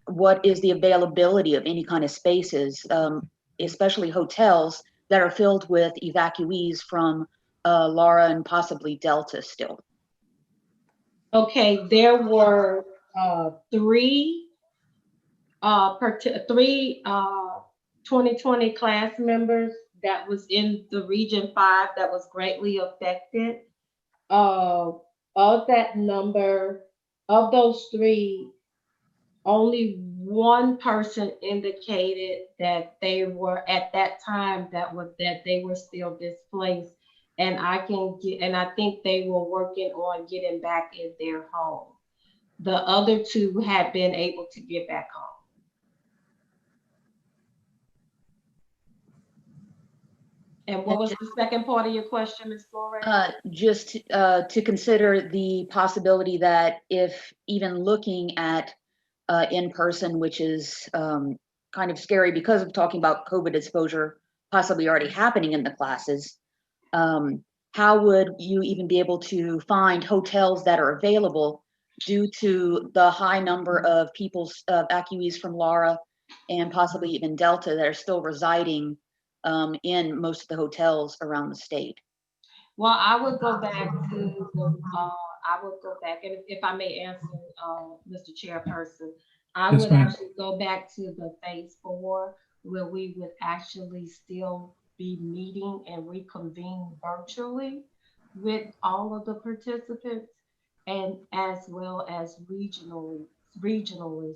what is the availability of any kind of spaces, especially hotels that are filled with evacuees from Laura and possibly Delta still? Okay, there were 3 2020 class members that was in the Region 5 that was greatly affected. Of that number, of those 3, only 1 person indicated that they were at that time that they were still displaced, and I think they were working on getting back in their home. The other 2 had been able to get back home. And what was the second part of your question, Ms. Flores? Just to consider the possibility that if even looking at in person, which is kind of scary because of talking about COVID exposure possibly already happening in the classes, how would you even be able to find hotels that are available due to the high number of evacuees from Laura and possibly even Delta that are still residing in most of the hotels around the state? Well, I would go back to and if I may answer, Mr. Chairperson, I Yes, would ma'am. actually go back to the phase 4, where we would actually still be meeting and reconvene virtually with all of the participants, and as well as regionally.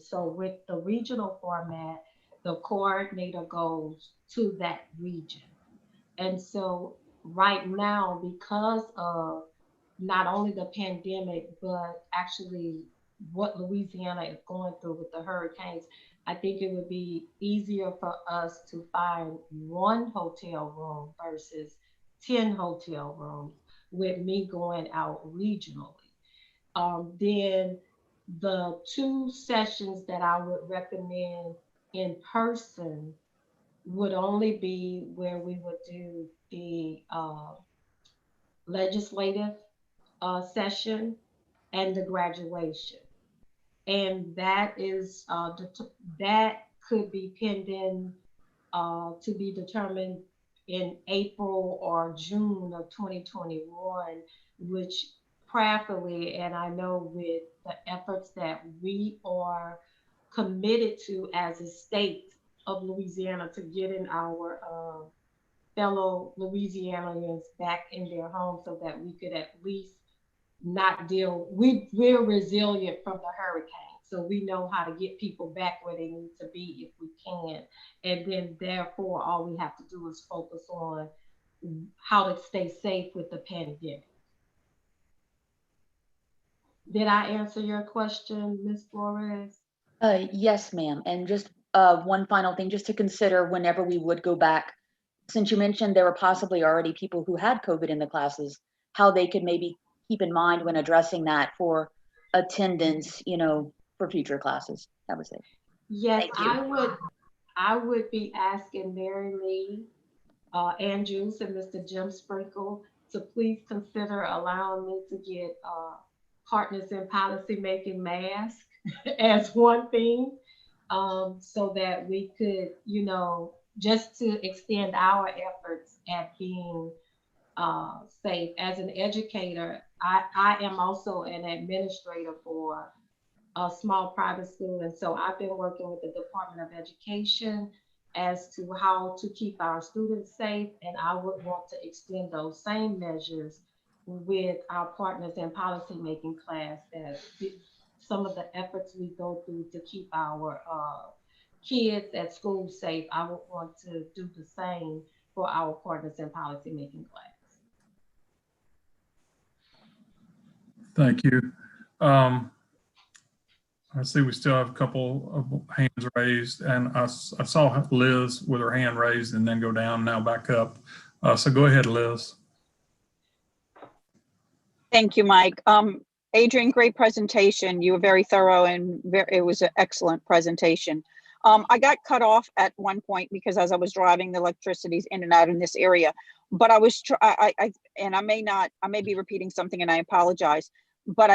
So with the regional format, the coordinator goes to that region. And so right now, because of not only the pandemic, but actually what Louisiana is going through with the hurricanes, I think it would be easier for us to find 1 hotel room versus 10 hotel rooms, with me going out regionally. Then the 2 sessions that I would recommend in person would only be where we would do the legislative session and the graduation. And that is that could be pending to be determined in April or June of 2021, which prayerfully, and I know with the efforts that we are committed to as a state of Louisiana to getting our fellow Louisianians back in their homes, so that we could at least not deal, we're resilient from the hurricane. So we know how to get people back where they need to be if we can. And then therefore, all we have to do is focus on how to stay safe with the pandemic. Did I answer your question, Ms. Flores? Yes, ma'am. And just one final thing, just to consider whenever we would go back, since you mentioned there were possibly already people who had COVID in the classes, how they could maybe keep in mind when addressing that for attendance, you know, for future classes. That was it. Yes, Thank you. I would be asking Mary Lee, Andrews and Mr. Jim Sprinkle to please consider allowing me to get Partners in Policymaking mask as one thing, so that we could, you know, just to extend our efforts at being safe. As an educator, I am also an administrator for a small private school. And so I've been working with the Department of Education as to how to keep our students safe. And I would want to extend those same measures with our Partners in Policymaking class, that some of the efforts we go through to keep our kids at school safe, I would want to do the same for our Partners in Policymaking class. Thank you. I see we still have a couple of hands raised, and I saw Liz with her hand raised and then go down, now back up. So go ahead, Liz. Thank you, Mike. Adrian, great presentation. You were very thorough and it was an excellent presentation. I got cut off at one point because as I was driving, the electricity's in and out in this area. But I was, and I may be repeating something and I apologize, but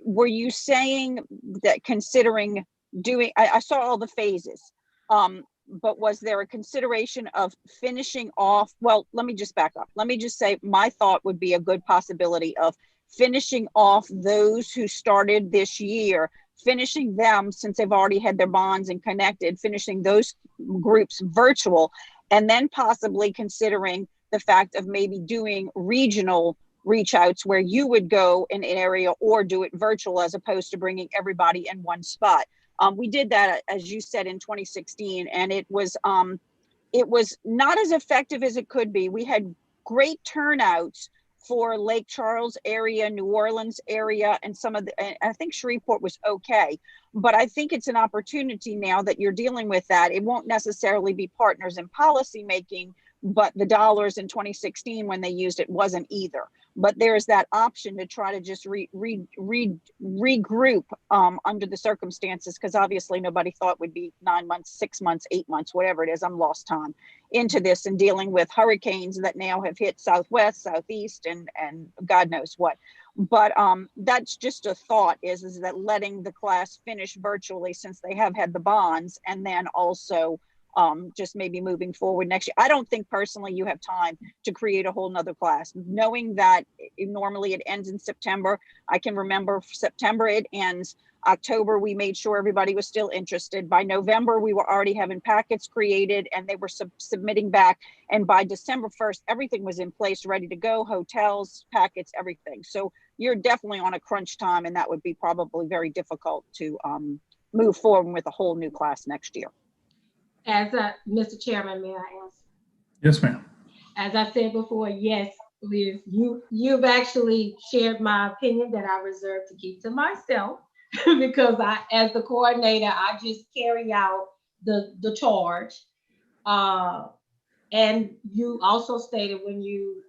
were you saying that considering doing, I saw all the phases, but was there a consideration of finishing off? Well, let me just back up. Let me just say my thought would be a good possibility of finishing off those who started this year, finishing them since they've already had their bonds and connected, finishing those groups virtual, and then possibly considering the fact of maybe doing regional reach outs where you would go in an area or do it virtual as opposed to bringing everybody in one spot. We did that, as you said, in 2016, and it was not as effective as it could be. We had great turnouts for Lake Charles area, New Orleans area, and some of the, I think Shreveport was okay. But I think it's an opportunity now that you're dealing with that. It won't necessarily be Partners in Policymaking, but the dollars in 2016 when they used it wasn't either. But there's that option to try to just regroup under the circumstances, because obviously nobody thought would be 9 months, 6 months, 8 months, whatever it is. I'm lost time into this and dealing with hurricanes that now have hit Southwest, Southeast, and God knows what. But that's just a thought, is that letting the class finish virtually since they have had the bonds, and then also just maybe moving forward next year. I don't think personally you have time to create a whole nother class, knowing that normally it ends in September. I can remember September it ends. October, we made sure everybody was still interested. By November, we were already having packets created and they were submitting back. And by December 1st, everything was in place, ready to go, hotels, packets, everything. So you're definitely on a crunch time, and that would be probably very difficult to move forward with a whole new class next year. As Mr. Chairman, may I ask? Yes, ma'am. As I said before, yes, Liz, you've actually shared my opinion that I reserve to keep to myself because I, as the coordinator, I just carry out the charge. And you also stated when you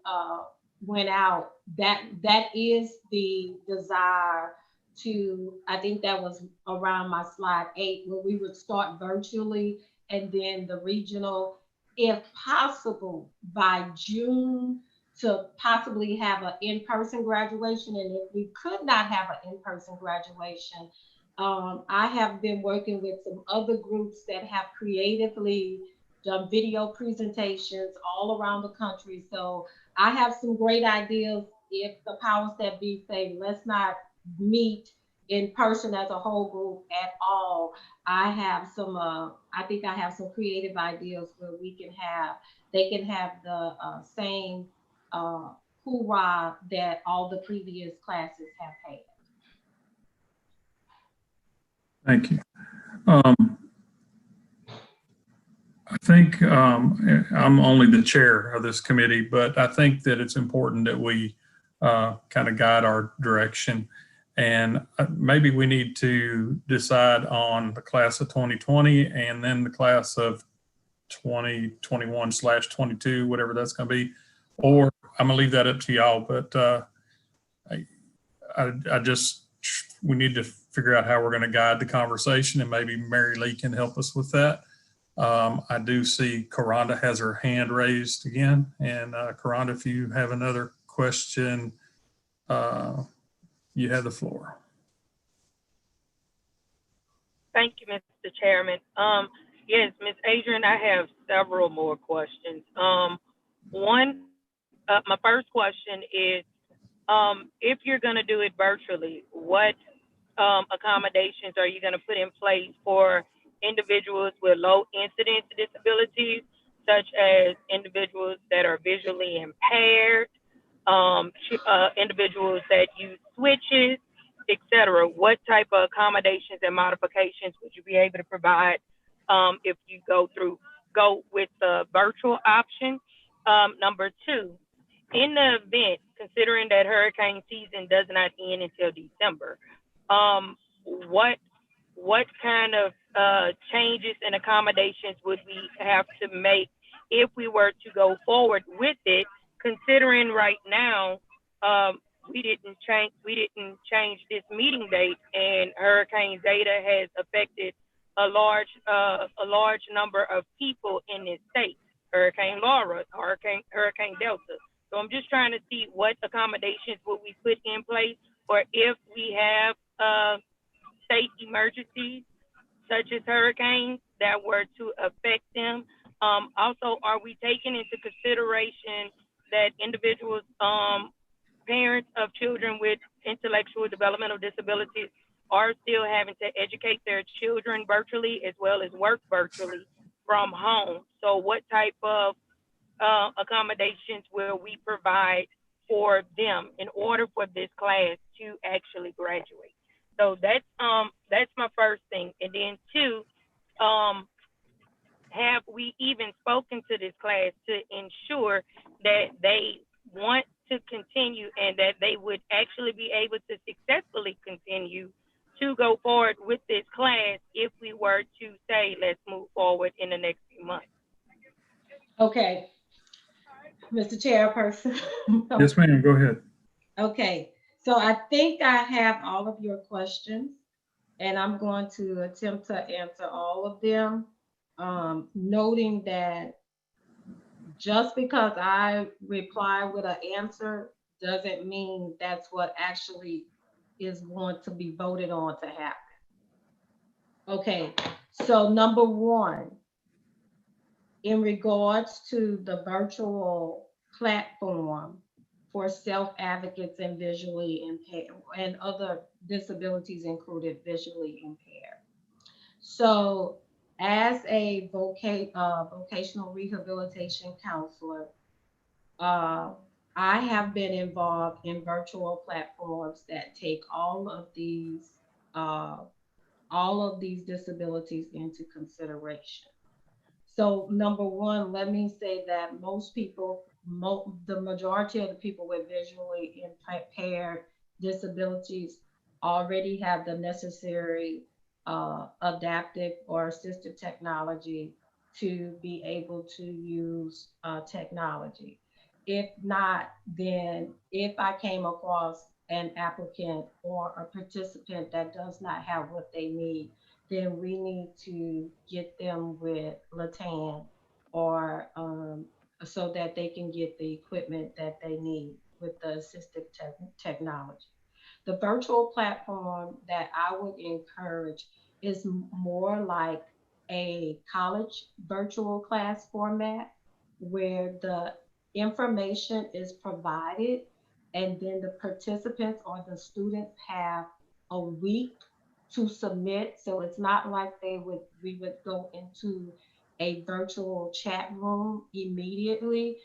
went out that is the desire to, I think that was around my slide 8, where we would start virtually and then the regional, if possible, by June, to possibly have an in-person graduation. And if we could not have an in-person graduation, I have been working with some other groups that have creatively done video presentations all around the country. So I have some great ideas. If the powers that be say, let's not meet in person as a whole group at all, I have some, I think I have some creative ideas where we can have, they can have the same hoorah that all the previous classes have had. Thank you. I think I'm only the chair of this committee, but I think that it's important that we kind of guide our direction. And maybe we need to decide on the class of 2020 and then the class of 2021/22, whatever that's going to be. Or I'm going to leave that up to y'all, but we need to figure out how we're going to guide the conversation, and maybe Mary Lee can help us with that. I do see Karanda has her hand raised again. And Karanda, if you have another question, you have the floor. Thank you, Mr. Chairman. Yes, Ms. Adrian, I have several more questions. My first question is, if you're going to do it virtually, what accommodations are you going to put in place for individuals with low incidence disabilities, such as individuals that are visually impaired, individuals that use switches, etc.? What type of accommodations and modifications would you be able to provide if you go with the virtual option? Number two, in the event, considering that hurricane season does not end until December, what kind of changes and accommodations would we have to make if we were to go forward with it, considering right now we didn't change this meeting date, and Hurricane Zeta has affected a large number of people in this state. Hurricane Laura, Hurricane Delta. So I'm just trying to see what accommodations would we put in place, or if we have state emergencies such as hurricanes that were to affect them. Also, are we taking into consideration that individuals, parents of children with intellectual developmental disabilities are still having to educate their children virtually as well as work virtually from home? So what type of accommodations will we provide for them in order for this class to actually graduate? So that's my first thing. And then two, have we even spoken to this class to ensure that they want to continue and that they would actually be able to successfully continue to go forward with this class if we were to say, let's move forward in the next few months? Okay, Mr. Chairperson. Yes, ma'am, go ahead. Okay, so I think I have all of your questions, and I'm going to attempt to answer all of them, noting that just because I reply with an answer doesn't mean that's what actually is going to be voted on to happen. Okay, so number one, in regards to the virtual platform for self-advocates and visually impaired and other disabilities included visually impaired. So as a vocational rehabilitation counselor, I have been involved in virtual platforms that take all of these disabilities into consideration. So number one, let me say that most people, the majority of the people with visually impaired disabilities already have the necessary adaptive or assistive technology to be able to use technology. If not, then if I came across an applicant or a participant that does not have what they need, then we need to get them with Latan or so that they can get the equipment that they need with the assistive technology. The virtual platform that I would encourage is more like a college virtual class format where the information is provided and then the participants or the students have a week to submit. So it's not like we would go into a virtual chat room immediately.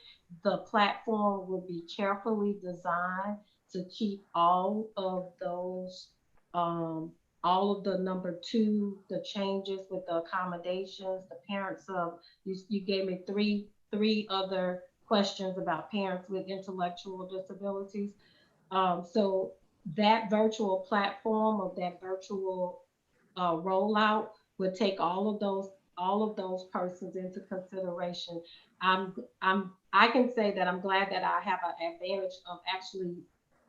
The platform will be carefully designed to keep all of those, all of the number two, the changes with the accommodations, the parents of, you gave me three other questions about parents with intellectual disabilities. So that virtual platform of that virtual rollout would take all of those persons into consideration. I can say that I'm glad that I have an advantage of actually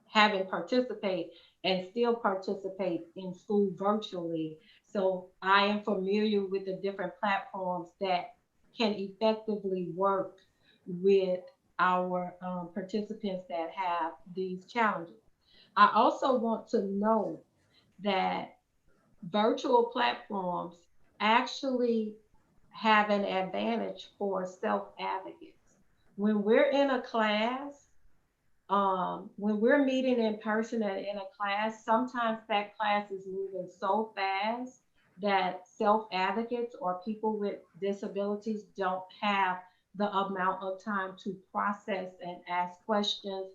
having participate and still participate in school virtually. So I am familiar with the different platforms that can effectively work with our participants that have these challenges. I also want to know that virtual platforms actually have an advantage for self-advocates. When we're in a class, when we're meeting in person and in a class, sometimes that class is moving so fast that self-advocates or people with disabilities don't have the amount of time to process and ask questions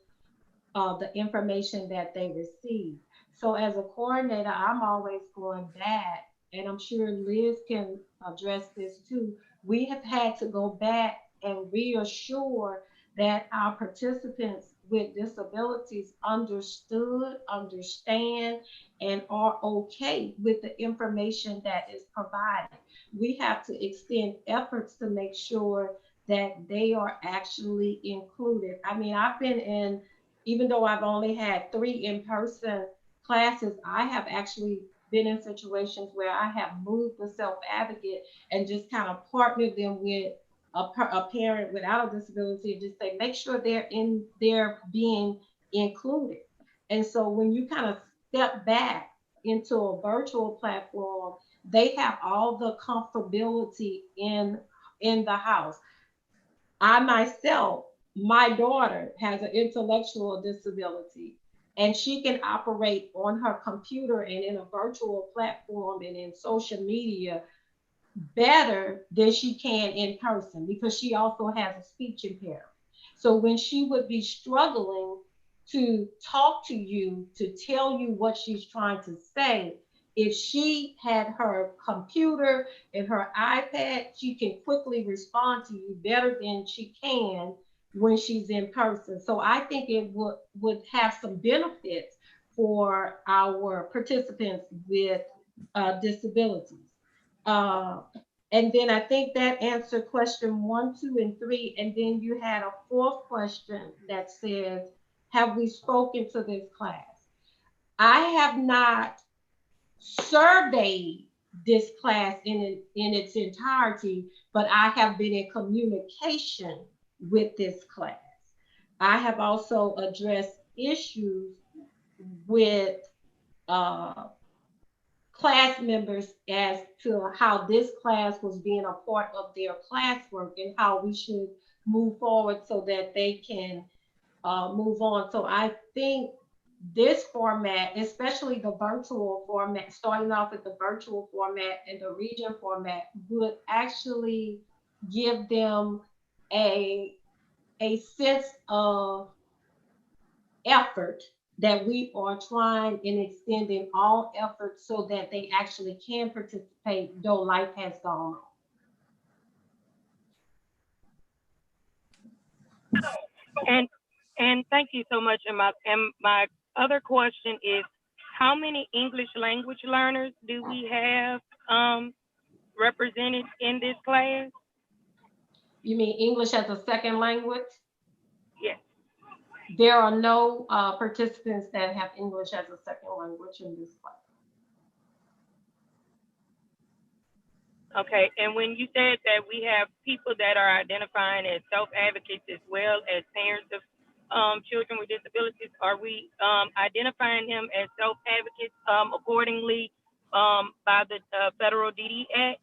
of the information that they receive. So as a coordinator, I'm always going back, and I'm sure Liz can address this too. We have had to go back and reassure that our participants with disabilities understand, and are okay with the information that is provided. We have to extend efforts to make sure that they are actually included. I mean, I've been in, even though I've only had 3 in-person classes, I have actually been in situations where I have moved the self-advocate and just kind of partnered them with a parent without a disability and just say, make sure they're being included. And so when you kind of step back into a virtual platform, they have all the comfortability in the house. I myself, my daughter has an intellectual disability, and she can operate on her computer and in a virtual platform and in social media better than she can in person, because she also has a speech impairment. So when she would be struggling to talk to you, to tell you what she's trying to say, if she had her computer and her iPad, she can quickly respond to you better than she can when she's in person. So I think it would have some benefits for our participants with disabilities. And then I think that answered question 1, 2, and 3. And then you had a 4th question that says, have we spoken to this class? I have not surveyed this class in its entirety, but I have been in communication with this class. I have also addressed issues with class members as to how this class was being a part of their classwork and how we should move forward so that they can move on. So I think this format, especially the virtual format, starting off with the virtual format and the region format, would actually give them a sense of effort that we are trying and extending all efforts so that they actually can participate, though life has gone And thank you so much. And my other question is, how many English language learners do we have represented in this class? You mean English as a second language? Yes. There are no participants that have English as a second language in this class. Okay, and when you said that we have people that are identifying as self-advocates as well as parents of children with disabilities, are we identifying them as self-advocates accordingly by the Federal DD Act?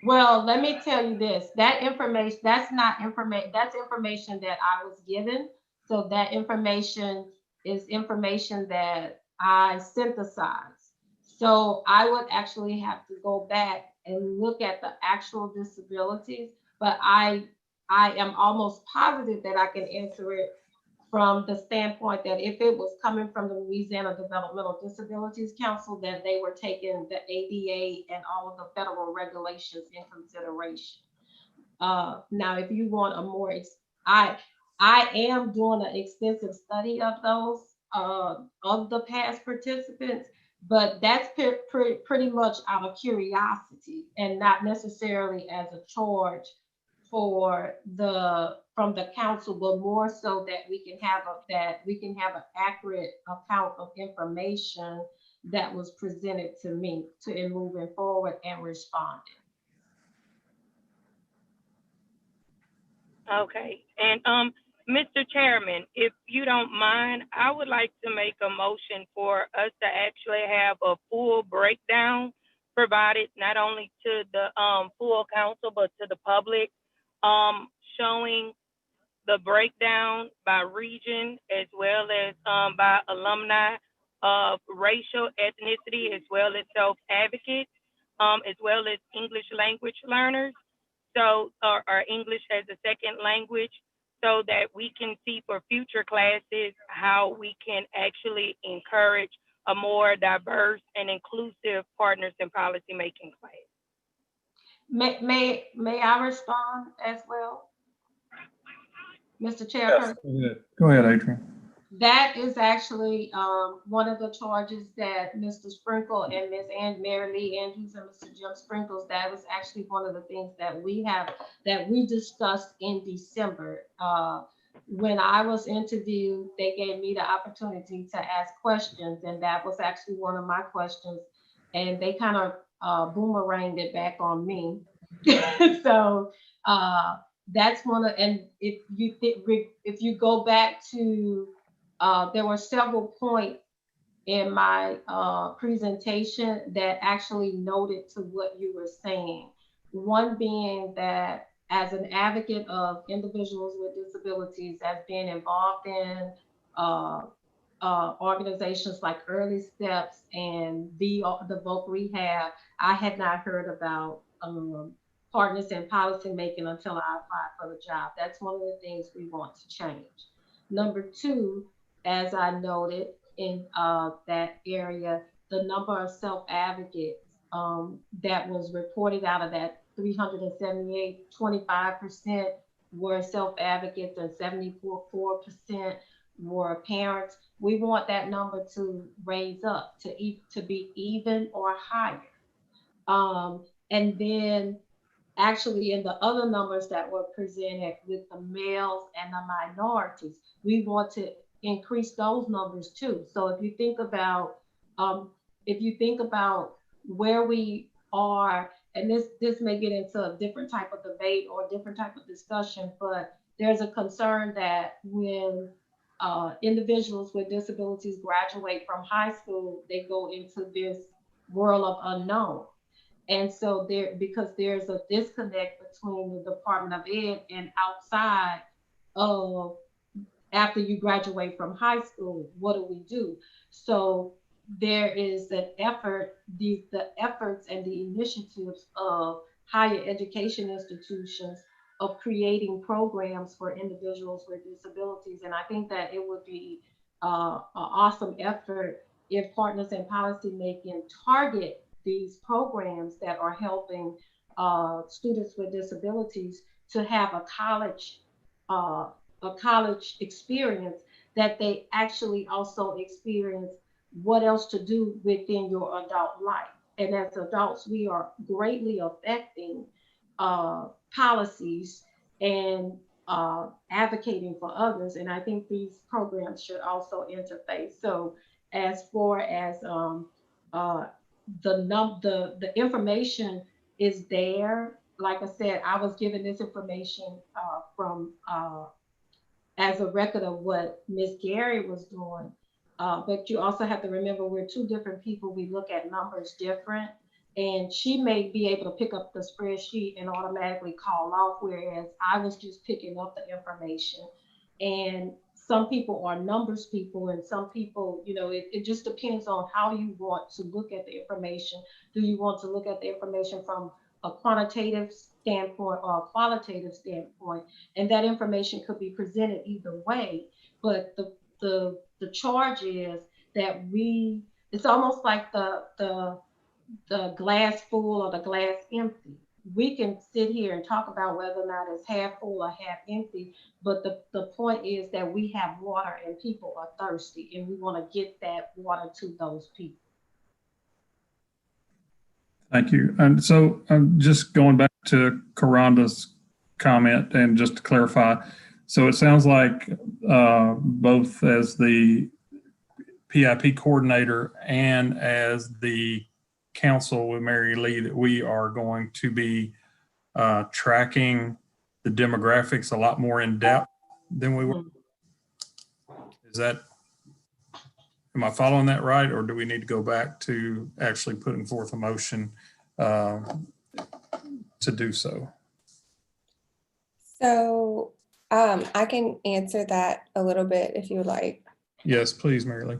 Well, let me tell you this, that information, that's not information, that's information that I was given. So that information is information that I synthesized. So I would actually have to go back and look at the actual disabilities, but I am almost positive that I can answer it from the standpoint that if it was coming from the Louisiana Developmental Disabilities Council, that they were taking the ADA and all of the federal regulations in consideration. Now, if you want a more, I am doing an extensive study of those, of the past participants, but that's pretty much out of curiosity and not necessarily as a charge from the council, but more so that we can have an accurate account of information that was presented to me in moving forward and responding. Okay, and Mr. Chairman, if you don't mind, I would like to make a motion for us to actually have a full breakdown provided not only to the full council but to the public, showing the breakdown by region as well as by alumni of racial, ethnicity, as well as self-advocates, as well as English language learners, so or English as a second language, so that we can see for future classes how we can actually encourage a more diverse and inclusive partners in policymaking class. May I respond as well, Mr. Chairperson? Yes, go ahead, Adrian. That is actually one of the charges that Mr. Sprinkle and Ms. Mary Lee Andrews and Mr. Jim Sprinkles, that was actually one of the things that we discussed in December. When I was interviewed, they gave me the opportunity to ask questions, and that was actually one of my questions, and they kind of boomeranged it back on me. So that's one of, and if you go back to, there were several points in my presentation that actually noted to what you were saying. One being that as an advocate of individuals with disabilities, as being involved in organizations like Early Steps and the Voc Rehab, I had not heard about partners in policymaking until I applied for the job. That's one of the things we want to change. Number two, as I noted in that area, the number of self-advocates that was reported out of that 378, 25% were self-advocates and 74% were parents. We want that number to raise up to be even or higher. And then actually in the other numbers that were presented with the males and the minorities, we want to increase those numbers too. So if you think about where we are, and this may get into a different type of debate or a different type of discussion, but there's a concern that when individuals with disabilities graduate from high school, they go into this world of unknown. And so because there's a disconnect between the Department of Ed and outside of, after you graduate from high school, what do we do? So there is an effort, the efforts and the initiatives of higher education institutions of creating programs for individuals with disabilities. And I think that it would be an awesome effort if partners in policymaking target these programs that are helping students with disabilities to have a college experience, that they actually also experience what else to do within your adult life. And as adults, we are greatly affecting policies and advocating for others. And I think these programs should also interface. So as far as the information is there. Like I said, I was given this information from as a record of what Ms. Gary was doing. But you also have to remember we're two different people. We look at numbers different. And she may be able to pick up the spreadsheet and automatically call off, whereas I was just picking up the information. And some people are numbers people, and some people, it just depends on how you want to look at the information. Do you want to look at the information from a quantitative standpoint or a qualitative standpoint? And that information could be presented either way. But the charge is that it's almost like the glass full or the glass empty. We can sit here and talk about whether or not it's half full or half empty, but the point is that we have water and people are thirsty, and we want to get that water to those people. Thank you. And so I'm just going back to Karanda's comment, and just to clarify, so it sounds like both as the PIP coordinator and as the council with Mary Lee, that we are going to be tracking the demographics a lot more in depth than we were. Am I following that right? Or do we need to go back to actually putting forth a motion to do so? So I can answer that a little bit if you would like. Yes, please, Mary Lee.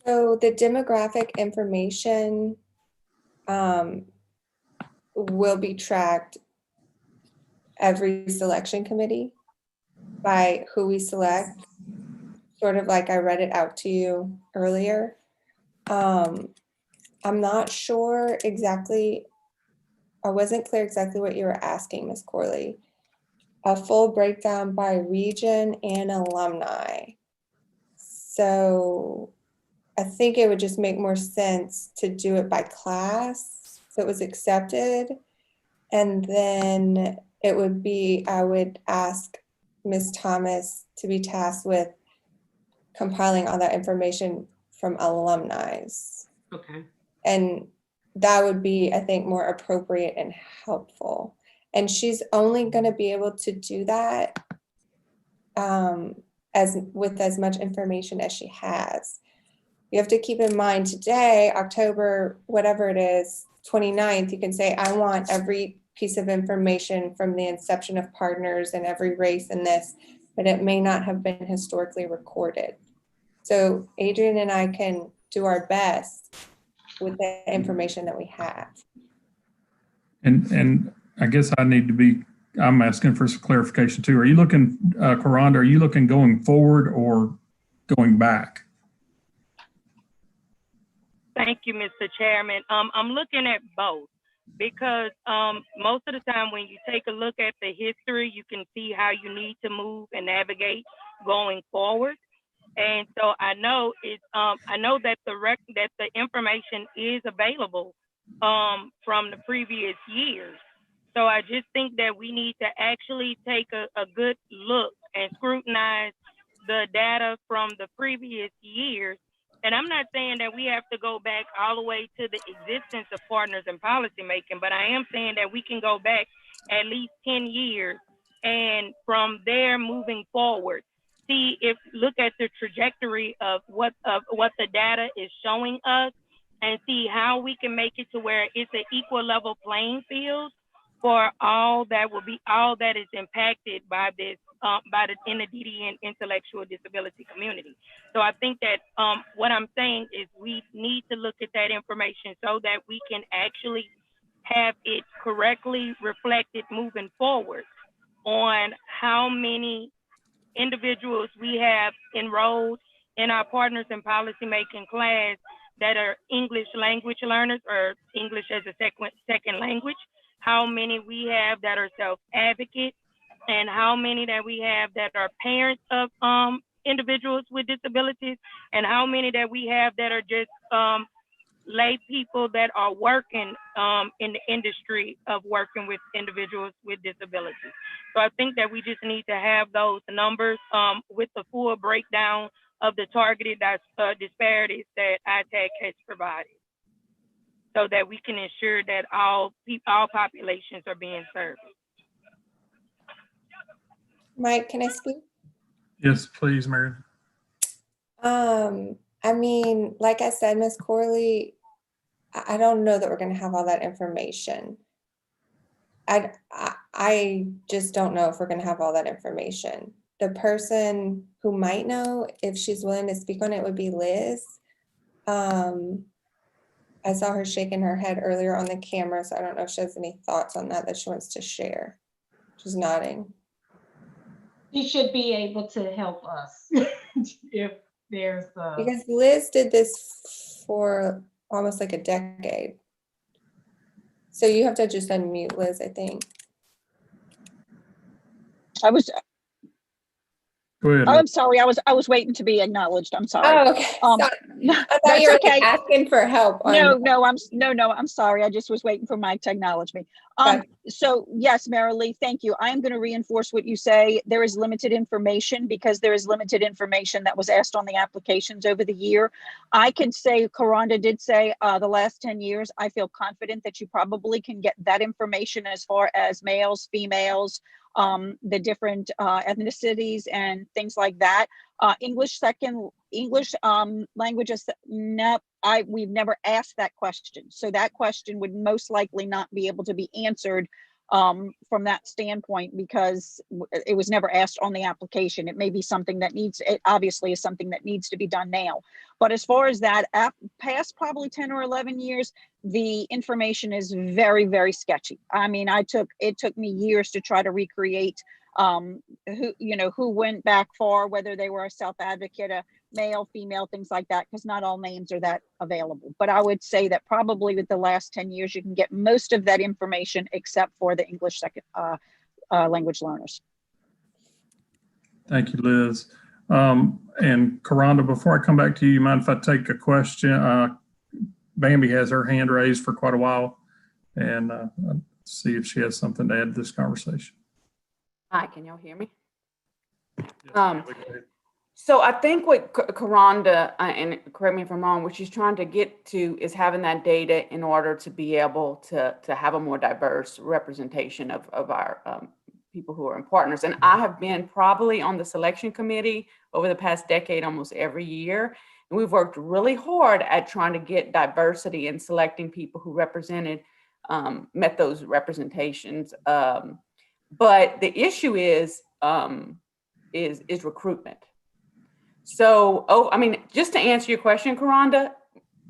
So the demographic information will be tracked every selection committee by who we select, sort of like I read it out to you earlier. I'm not sure exactly, I wasn't clear exactly what you were asking, Ms. Corley. A full breakdown by region and alumni. So I think it would just make more sense to do it by class so it was accepted. And then it would be, I would ask Ms. Thomas to be tasked with compiling all that information from alumni. Okay. And that would be, I think, more appropriate and helpful. And she's only going to be able to do that with as much information as she has. You have to keep in mind today, October, whatever it is, 29th, you can say, I want every piece of information from the inception of partners and every race in this, but it may not have been historically recorded. So Adrian and I can do our best with the information that we have. And I guess I'm asking for some clarification too. Are you looking, Karanda, are you looking going forward or going back? Thank you, Mr. Chairman. I'm looking at both because most of the time when you take a look at the history, you can see how you need to move and navigate going forward. And so I know that the information is available from the previous years. So I just think that we need to actually take a good look and scrutinize the data from the previous years. And I'm not saying that we have to go back all the way to the existence of partners in policymaking, but I am saying that we can go back at least 10 years and from there moving forward, look at the trajectory of what the data is showing us and see how we can make it to where it's an equal level playing field for all that is impacted by this in the DD and intellectual disability community. So I think that what I'm saying is we need to look at that information so that we can actually have it correctly reflected moving forward on how many individuals we have enrolled in our partners in policymaking class that are English language learners or English as a second language, how many we have that are self-advocates, and how many that we have that are parents of individuals with disabilities, and how many that we have that are just lay people that are working in the industry of working with individuals with disabilities. So I think that we just need to have those numbers with the full breakdown of the targeted disparities that ITAC has provided, so that we can ensure that all populations are being served. Mike, can I speak? Yes, please, Mary. I mean, like I said, Ms. Corley, I don't know that we're going to have all that information. I just don't know if we're gonna have all that information. The person who might know, if she's willing to speak on it, would be Liz. I saw her shaking her head earlier on the camera, so I don't know if she has any thoughts on that she wants to share. She's nodding. He should be able to help us if there's Because Liz did this for almost like a decade. So you have to just unmute Liz, I think. I was, Go ahead. I'm sorry, I was waiting to be acknowledged. I'm sorry. Oh, okay. No, I thought that's you were okay. asking for help. No, I'm sorry. I just was waiting for Mike to acknowledge me. Okay. So yes, Marilee, thank you. I am going to reinforce what you say. There is limited information because there is limited information that was asked on the applications over the year. I can say, Karanda did say the last 10 years, I feel confident that you probably can get that information as far as males, females, the different ethnicities and things like that. English languages, no, we've never asked that question. So that question would most likely not be able to be answered from that standpoint because it was never asked on the application. It may be something that it obviously is something that needs to be done now. But as far as that, past probably 10 or 11 years, the information is very, very sketchy. I mean, it took me years to try to recreate who went back far, whether they were a self-advocate, a male, female, things like that, because not all names are that available. But I would say that probably with the last 10 years, you can get most of that information except for the English second language learners. Thank you, Liz. And Karanda, before I come back to you, mind if I take a question? Bambi has her hand raised for quite a while, and see if she has something to add to this conversation. Hi, can y'all hear me? So I think what Karanda, and correct me if I'm wrong, what she's trying to get to is having that data in order to be able to have a more diverse representation of our people who are in partners. And I have been probably on the selection committee over the past decade, almost every year. And we've worked really hard at trying to get diversity and selecting people who met those representations. But the issue is recruitment. So, I mean, just to answer your question, Karanda,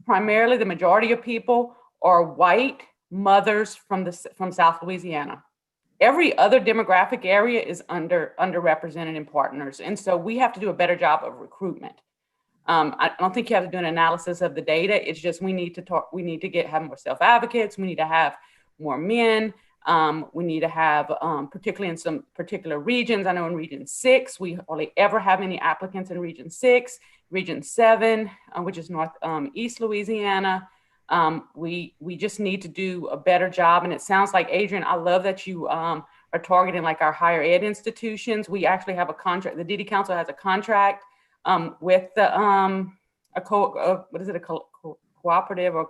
primarily the majority of people are white mothers from South Louisiana. Every other demographic area is underrepresented in partners. And so we have to do a better job of recruitment. I don't think you have to do an analysis of the data. It's just we need to have more self-advocates. We need to have more men. We need to have, particularly in some particular regions. I know in Region 6, we only ever have any applicants in Region 6. Region 7, which is Northeast Louisiana. We just need to do a better job. And it sounds like, Adrian, I love that you are targeting like our higher ed institutions. We actually have a contract. The DD Council has a contract with the cooperative, or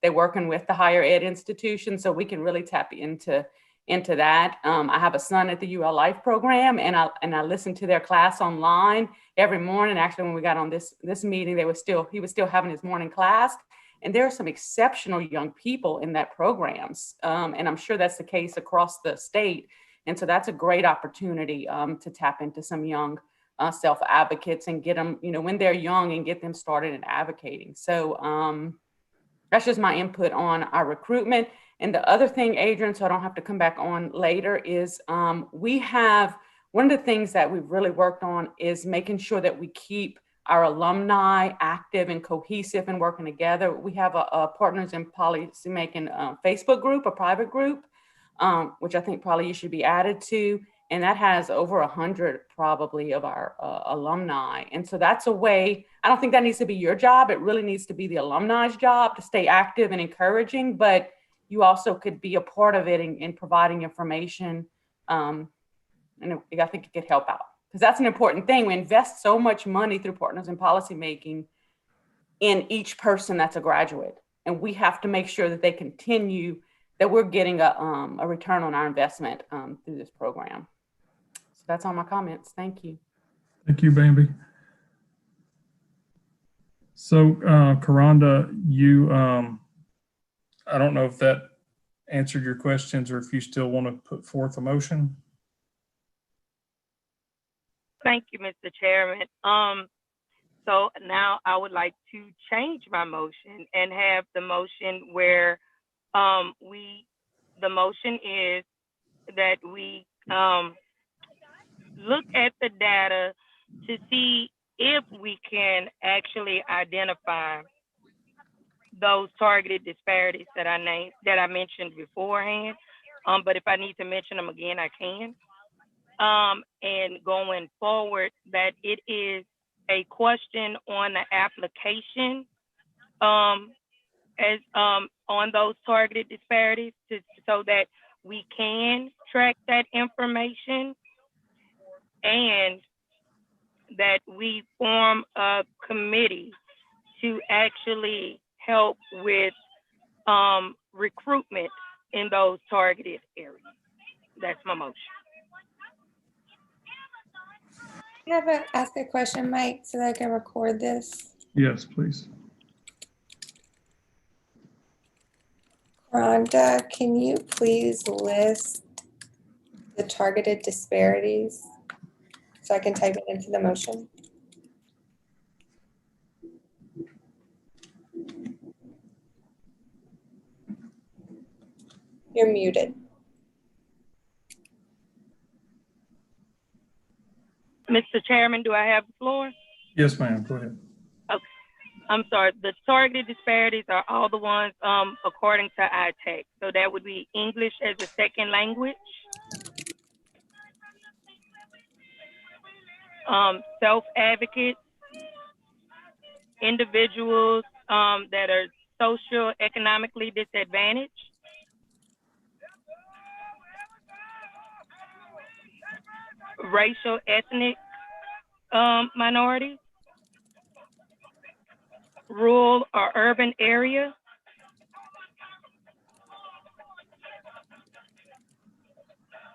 they're working with the higher ed institution, so we can really tap into that. I have a son at the UL Life program, and I listen to their class online every morning. Actually, when we got on this meeting, he was still having his morning class, and there are some exceptional young people in that programs, and I'm sure that's the case across the state. And so that's a great opportunity to tap into some young self-advocates and get them, when they're young, and get them started in advocating. So that's just my input on our recruitment. And the other thing, Adrian, so I don't have to come back on later, is we have, one of the things that we've really worked on is making sure that we keep our alumni active and cohesive and working together. We have a Partners in Policymaking Facebook group, a private group, which I think probably you should be added to. And that has over 100 probably of our alumni. And so that's a way, I don't think that needs to be your job. It really needs to be the alumni's job to stay active and encouraging, but you also could be a part of it in providing information. And I think it could help out, because that's an important thing. We invest so much money through Partners in Policymaking in each person that's a graduate. And we have to make sure that they continue, that we're getting a return on our investment through this program. That's all my comments. Thank you. Thank you, Bambi. So, Karanda, you, I don't know if that answered your questions or if you still want to put forth a motion. Thank you, Mr. Chairman. So now I would like to change my motion and have the motion where the motion is that we look at the data to see if we can actually identify those targeted disparities that I mentioned beforehand. But if I need to mention them again, I can. And going forward, that it is a question on the application as on those targeted disparities so that we can track that information, and that we form a committee to actually help with recruitment in those targeted areas. That's my motion. Can I ask a question, Mike, so that I can record this? Yes, please. Rhonda, can you please list the targeted disparities so I can type it into the motion? You're muted. Mr. Chairman, do I have the floor? Yes, ma'am. Go ahead. Okay. I'm sorry. The targeted disparities are all the ones according to ITech. So that would be English as a second language, self-advocates, individuals that are social economically disadvantaged, racial ethnic minorities, rural or urban area,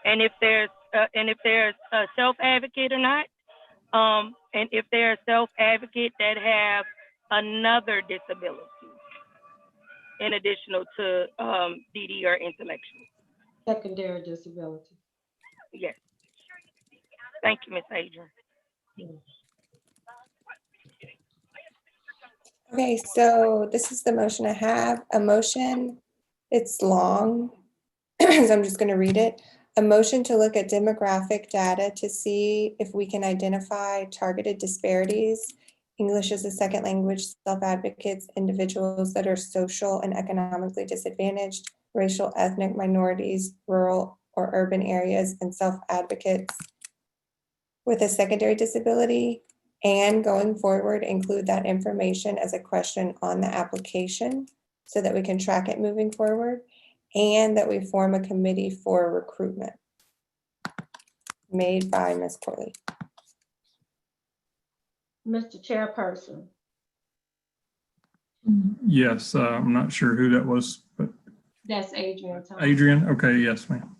and if there's a self-advocate or not, and if they're a self-advocate that have another disability in addition to DD or intellectual. Secondary disability. Yes. Thank you, Ms. Adrian. Okay, so this is the motion I have. A motion, it's long, so I'm just going to read it. A motion to look at demographic data to see if we can identify targeted disparities, English as a second language, self-advocates, individuals that are social and economically disadvantaged, racial ethnic minorities, rural or urban areas, and self-advocates with a secondary disability, and going forward, include that information as a question on the application so that we can track it moving forward, and that we form a committee for recruitment made by Ms. Corley. Mr. Chairperson. Yes, I'm not sure who that was, but That's Adrian. Adrian. Okay, yes, ma'am.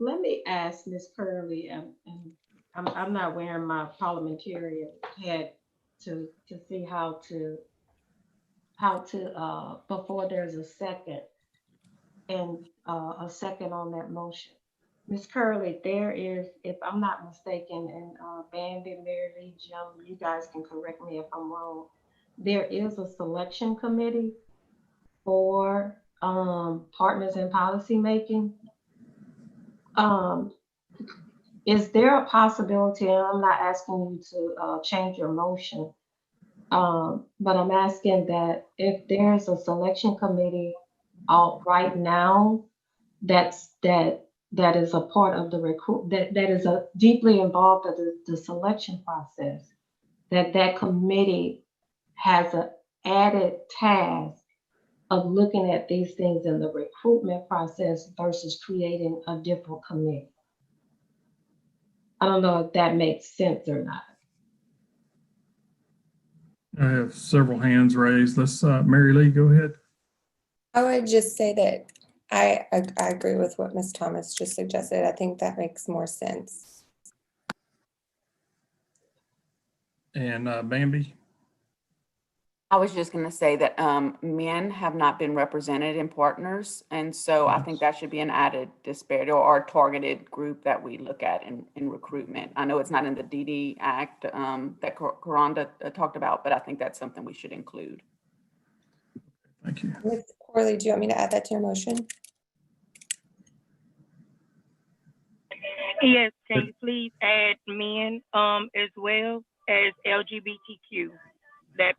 Let me ask Ms. Curley, and I'm not wearing my parliamentarian hat to see how to before there's a second and a second on that motion. Ms. Curley, there is, if I'm not mistaken, and Bandy, Mary Lee, Jim, you guys can correct me if I'm wrong. There is a selection committee for partners in policymaking. Is there a possibility, and I'm not asking you to change your motion, but I'm asking that if there's a selection committee out right now that is a part of the recruit, that is deeply involved in the selection process, that committee has an added task of looking at these things in the recruitment process versus creating a different committee. I don't know if that makes sense or not. I have several hands raised. Let's, Mary Lee, go ahead. I would just say that I agree with what Ms. Thomas just suggested. I think that makes more sense. And Bambi? I was just going to say that men have not been represented in partners. And so I think that should be an added disparity or targeted group that we look at in recruitment. I know it's not in the DD Act that Karonda talked about, but I think that's something we should include. Thank you. Ms. Corley, do you want me to add that to your motion? Yes, can you please add men as well as LGBTQ that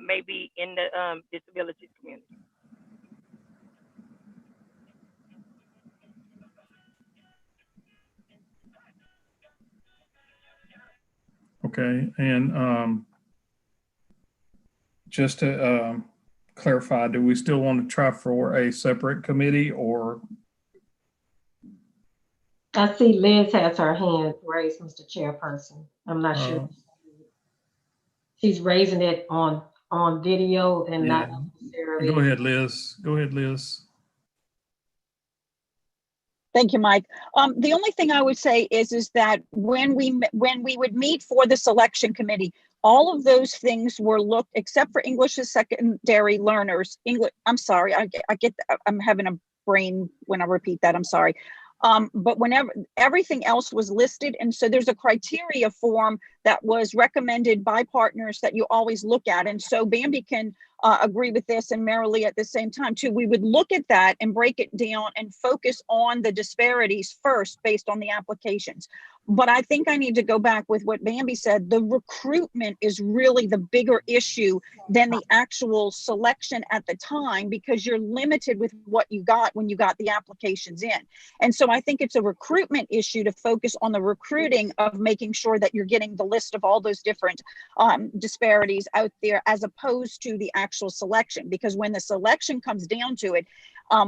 may be in the disabilities community? Okay, and just to clarify, do we still want to try for a separate committee, or? I see Liz has her hand raised, Mr. Chairperson. I'm not sure. She's raising it on video and not necessarily. Go ahead, Liz. Go ahead, Liz. Thank you, Mike. The only thing I would say is that when we would meet for the selection committee, all of those things were looked, except for English as secondary learners. I'm sorry, I get I'm having a brain when I repeat that. I'm sorry. But whenever everything else was listed, and so there's a criteria form that was recommended by partners that you always look at. And so Bambi can agree with this, and Marilee at the same time too. We would look at that and break it down and focus on the disparities first based on the applications. But I think I need to go back with what Bambi said. The recruitment is really the bigger issue than the actual selection at the time, because you're limited with what you got when you got the applications in. And so I think it's a recruitment issue to focus on the recruiting of making sure that you're getting the list of all those different disparities out there, as opposed to the actual selection. Because when the selection comes down to it,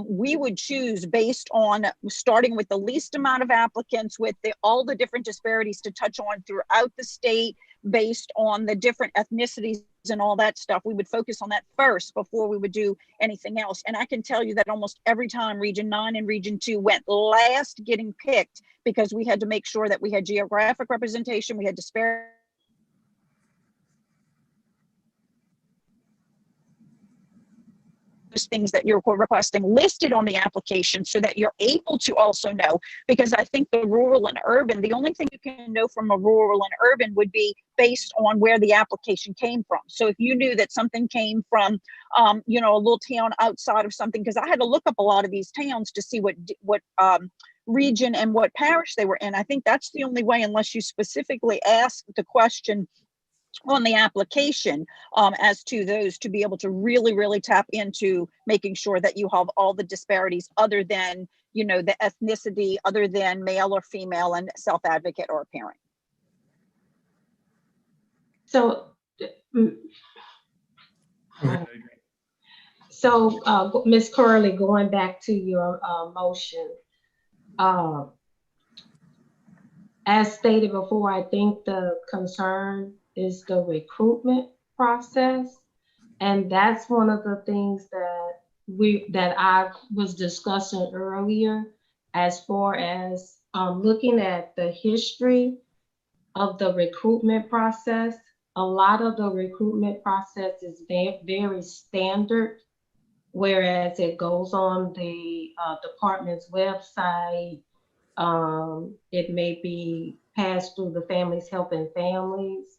we would choose based on starting with the least amount of applicants, with all the different disparities to touch on throughout the state, based on the different ethnicities and all that stuff. We would focus on that first before we would do anything else. And I can tell you that almost every time Region 9 and Region 2 went last getting picked, because we had to make sure that we had geographic representation, we had disparity, things that you're requesting listed on the application, so that you're able to also know. Because I think the rural and urban, the only thing you can know from a rural and urban would be based on where the application came from. So if you knew that something came from, you know, a little town outside of something, because I had to look up a lot of these towns to see what region and what parish they were in. I think that's the only way, unless you specifically ask the question on the application as to those, to be able to really tap into making sure that you have all the disparities other than, you know, the ethnicity, other than male or female and self-advocate or a parent. So, Ms. Curley, going back to your motion, as stated before, I think the concern is the recruitment process. And that's one of the things that I was discussing earlier, as far as looking at the history of the recruitment process. A lot of the recruitment process is very standard, whereas it goes on the department's website. It may be passed through the Families Helping Families.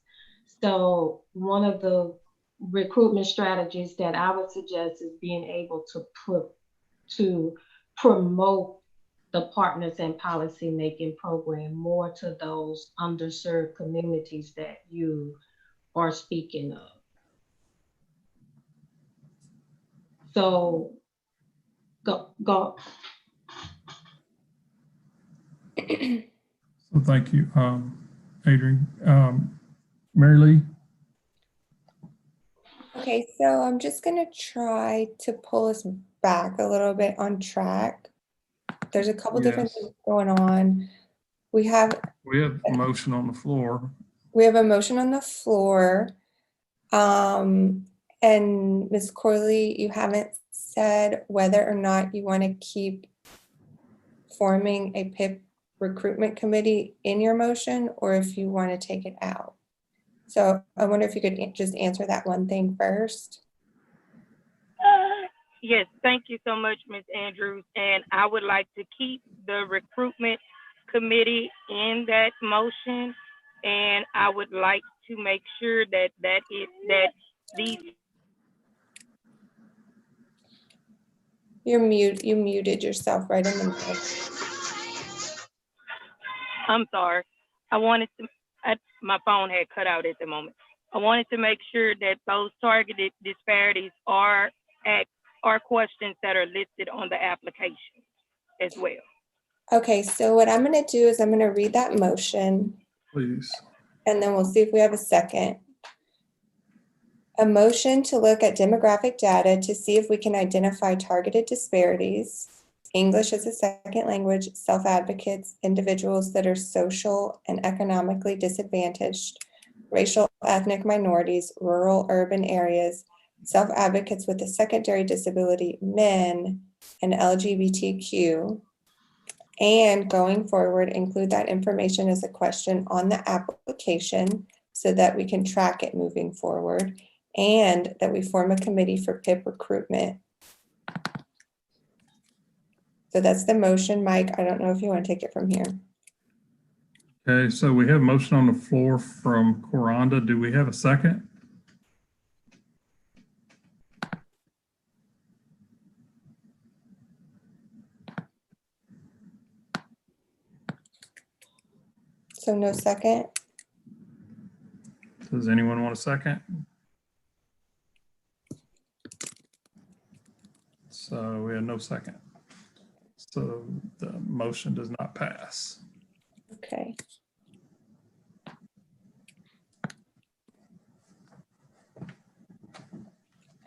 So one of the recruitment strategies that I would suggest is being able to promote the Partners in Policymaking program more to those underserved communities that you are speaking of. So go. So thank you, Adrian. Marilee? Okay, so I'm just gonna try to pull us back a little bit on track. There's a couple different things going on. We have a motion on the floor. We have a motion on the floor. And Ms. Corley, you haven't said whether or not you want to keep forming a PIP recruitment committee in your motion, or if you want to take it out. So I wonder if you could just answer that one thing first. Yes, thank you so much, Ms. Andrews. And I would like to keep the recruitment committee in that motion. And I would like to make sure that these. You muted yourself right in the middle. I'm sorry. My phone had cut out at the moment. I wanted to make sure that those targeted disparities are questions that are listed on the application as well. Okay, so what I'm gonna do is I'm gonna read that motion Please. and then we'll see if we have a second. A motion to look at demographic data to see if we can identify targeted disparities, English as a second language, self-advocates, individuals that are social and economically disadvantaged, racial ethnic minorities, rural urban areas, self-advocates with a secondary disability, men, and LGBTQ. And going forward, include that information as a question on the application so that we can track it moving forward, and that we form a committee for PIP recruitment. So that's the motion. Mike, I don't know if you want to take it from here. Okay, so we have a motion on the floor from Coranda. Do we have a second? So no second. Does anyone want a second? So we have no second. So the motion does not pass. Okay.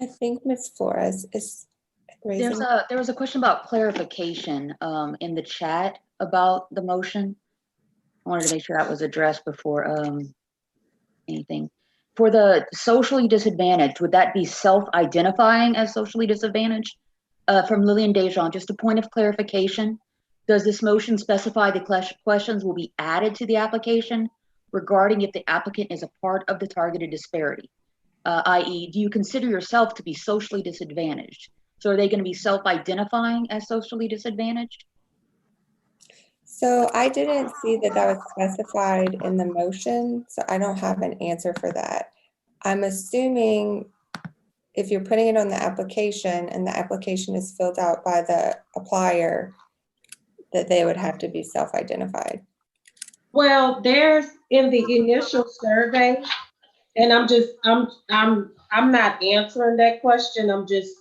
I think Ms. Flores is raising. There was a question about clarification in the chat about the motion. I wanted to make sure that was addressed before anything. For the socially disadvantaged, would that be self-identifying as socially disadvantaged? From Lillian Dejan, just a point of clarification. Does this motion specify the questions will be added to the application regarding if the applicant is a part of the targeted disparity? I.e., do you consider yourself to be socially disadvantaged? So are they going to be self-identifying as socially disadvantaged? So I didn't see that that was specified in the motion, so I don't have an answer for that. I'm assuming if you're putting it on the application and the application is filled out by the applier, that they would have to be self-identified. Well, there's in the initial survey, and I'm not answering that question. I'm just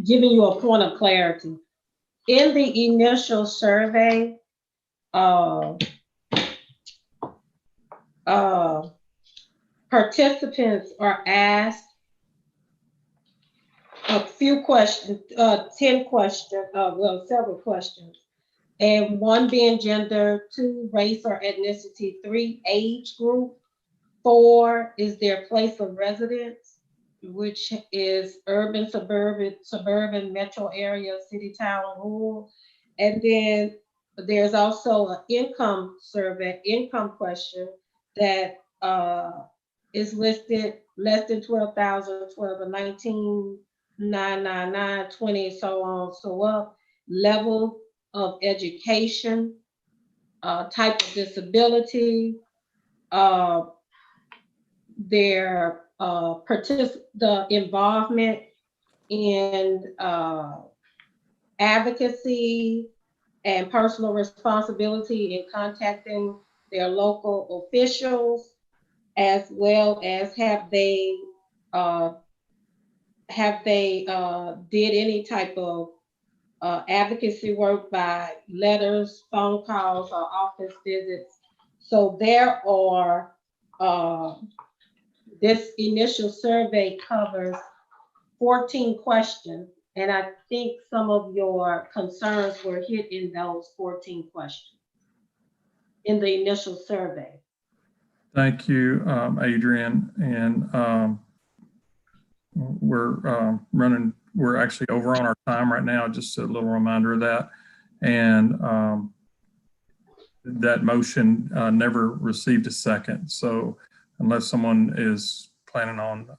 giving you a point of clarity. In the initial survey, participants are asked a few questions, 10 questions, well, several questions. And 1 being gender, 2 race or ethnicity, 3 age group, 4 is their place of residence, which is urban, suburban, metro area, city, town, rural. And then there's also an income survey, income question that is listed less than 12,000, 12 or 19, 999, 20, so on, so up, level of education, type of disability, their the involvement in advocacy and personal responsibility in contacting their local officials, as well as have they did any type of advocacy work by letters, phone calls, or office visits. So there are, this initial survey covers 14 questions, and I think some of your concerns were hit in those 14 questions in the initial survey. Thank you, Adrian. And we're actually over on our time right now, just a little reminder of that. And that motion never received a second. So unless someone is planning on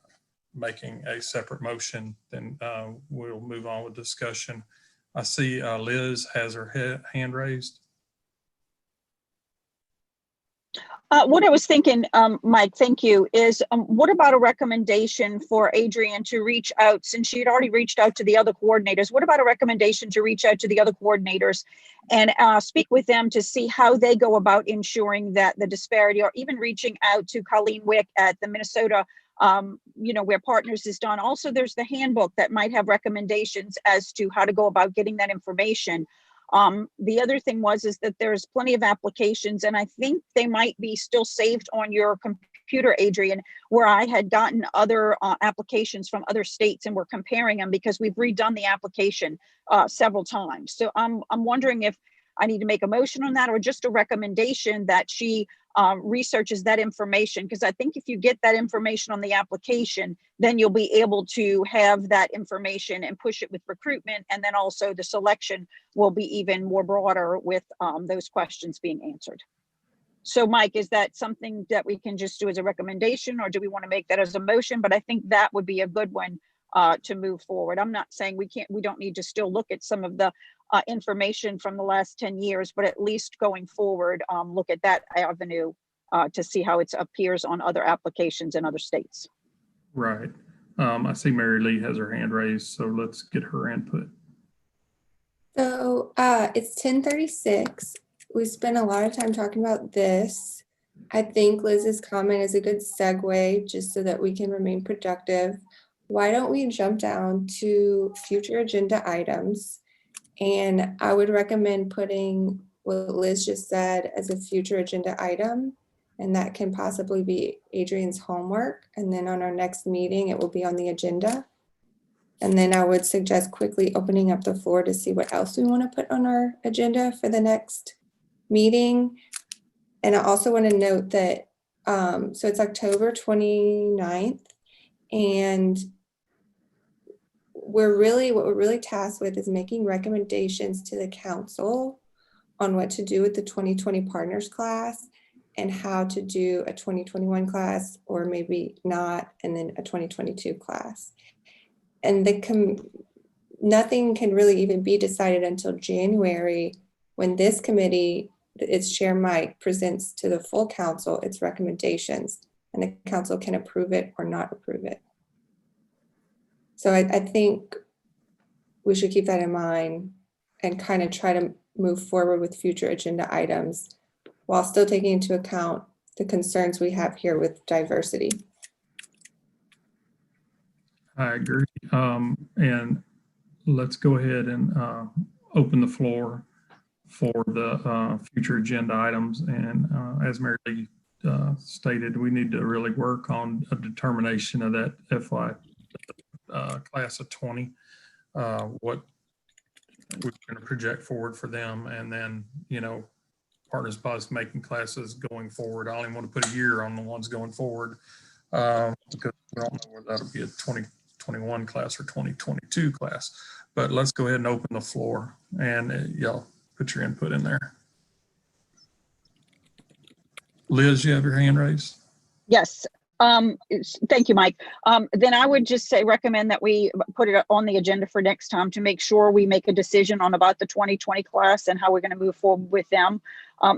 making a separate motion, then we'll move on with discussion. I see Liz has her hand raised. What I was thinking, Mike, thank you, is what about a recommendation for Adrian to reach out, since she had already reached out to the other coordinators? What about a recommendation to reach out to the other coordinators and speak with them to see how they go about ensuring that the disparity, or even reaching out to Colleen Wick at the Minnesota, where Partners is done. Also, there's the handbook that might have recommendations as to how to go about getting that information. The other thing is that there's plenty of applications, and I think they might be still saved on your computer, Adrian, where I had gotten other applications from other states, and we're comparing them because we've redone the application several times. So I'm wondering if I need to make a motion on that, or just a recommendation that she researches that information, because I think if you get that information on the application, then you'll be able to have that information and push it with recruitment, and then also the selection will be even more broader with those questions being answered. So Mike, is that something that we can just do as a recommendation, or do we want to make that as a motion? But I think that would be a good one to move forward. I'm not saying we don't need to still look at some of the information from the last 10 years, but at least going forward, look at that avenue to see how it appears on other applications in other states. Right. I see Mary Lee has her hand raised, so let's get her input. So it's 10:36. We spent a lot of time talking about this. I think Liz's comment is a good segue just so that we can remain productive. Why don't we jump down to future agenda items? And I would recommend putting what Liz just said as a future agenda item, and that can possibly be Adrian's homework. And then on our next meeting, it will be on the agenda. And then I would suggest quickly opening up the floor to see what else we want to put on our agenda for the next meeting. And I also want to note that, so it's October 29th, and what we're really tasked with is making recommendations to the council on what to do with the 2020 partners class and how to do a 2021 class, or maybe not, and then a 2022 class. And nothing can really even be decided until January, when this committee, its chair Mike, presents to the full council its recommendations, and the council can approve it or not approve it. So I think we should keep that in mind and kind of try to move forward with future agenda items while still taking into account the concerns we have here with diversity. I agree. And let's go ahead and open the floor for the future agenda items. And as Mary Lee stated, we need to really work on a determination of that FY class of 20, what we're going to project forward for them, and then, Partners Policymaking classes going forward. I only want to put a year on the ones going forward because we don't know whether that'll be a 2021 class or 2022 class. But let's go ahead and open the floor, and y'all put your input in there. Liz, you have your hand raised? Yes. Thank you, Mike. Then I would just recommend that we put it on the agenda for next time to make sure we make a decision on about the 2020 class and how we're going to move forward with them.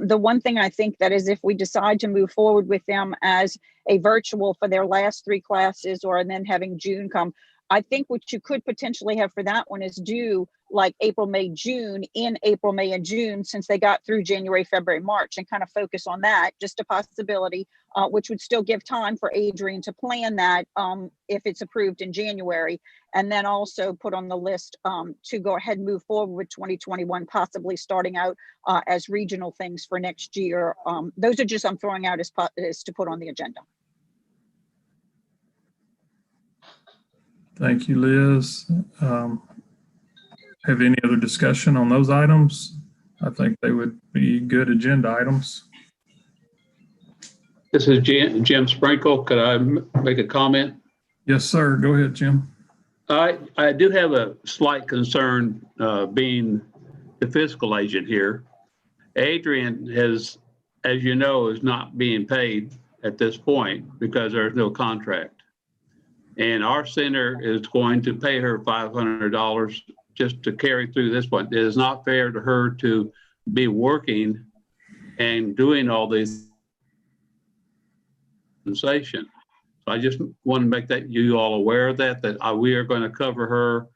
The one thing I think that is, if we decide to move forward with them as a virtual for their last 3 classes, or then having June come, I think what you could potentially have for that one is do like April, May, June, in April, May, and June, since they got through January, February, March, and kind of focus on that, just a possibility, which would still give time for Adrian to plan that if it's approved in January, and then also put on the list to go ahead and move forward with 2021, possibly starting out as regional things for next year. Those are just, I'm throwing out as to put on the agenda. Thank you, Liz. Have any other discussion on those items? I think they would be good agenda items. This is Jim Sprinkle. Could I make a comment? Yes, sir. Go ahead, Jim. I do have a slight concern being the fiscal agent here. Adrian has, as you know, is not being paid at this point because there's no contract. And our center is going to pay her $500 just to carry through this point. It is not fair to her to be working and doing all these compensation. So I just want to make that you all aware of that we are going to cover her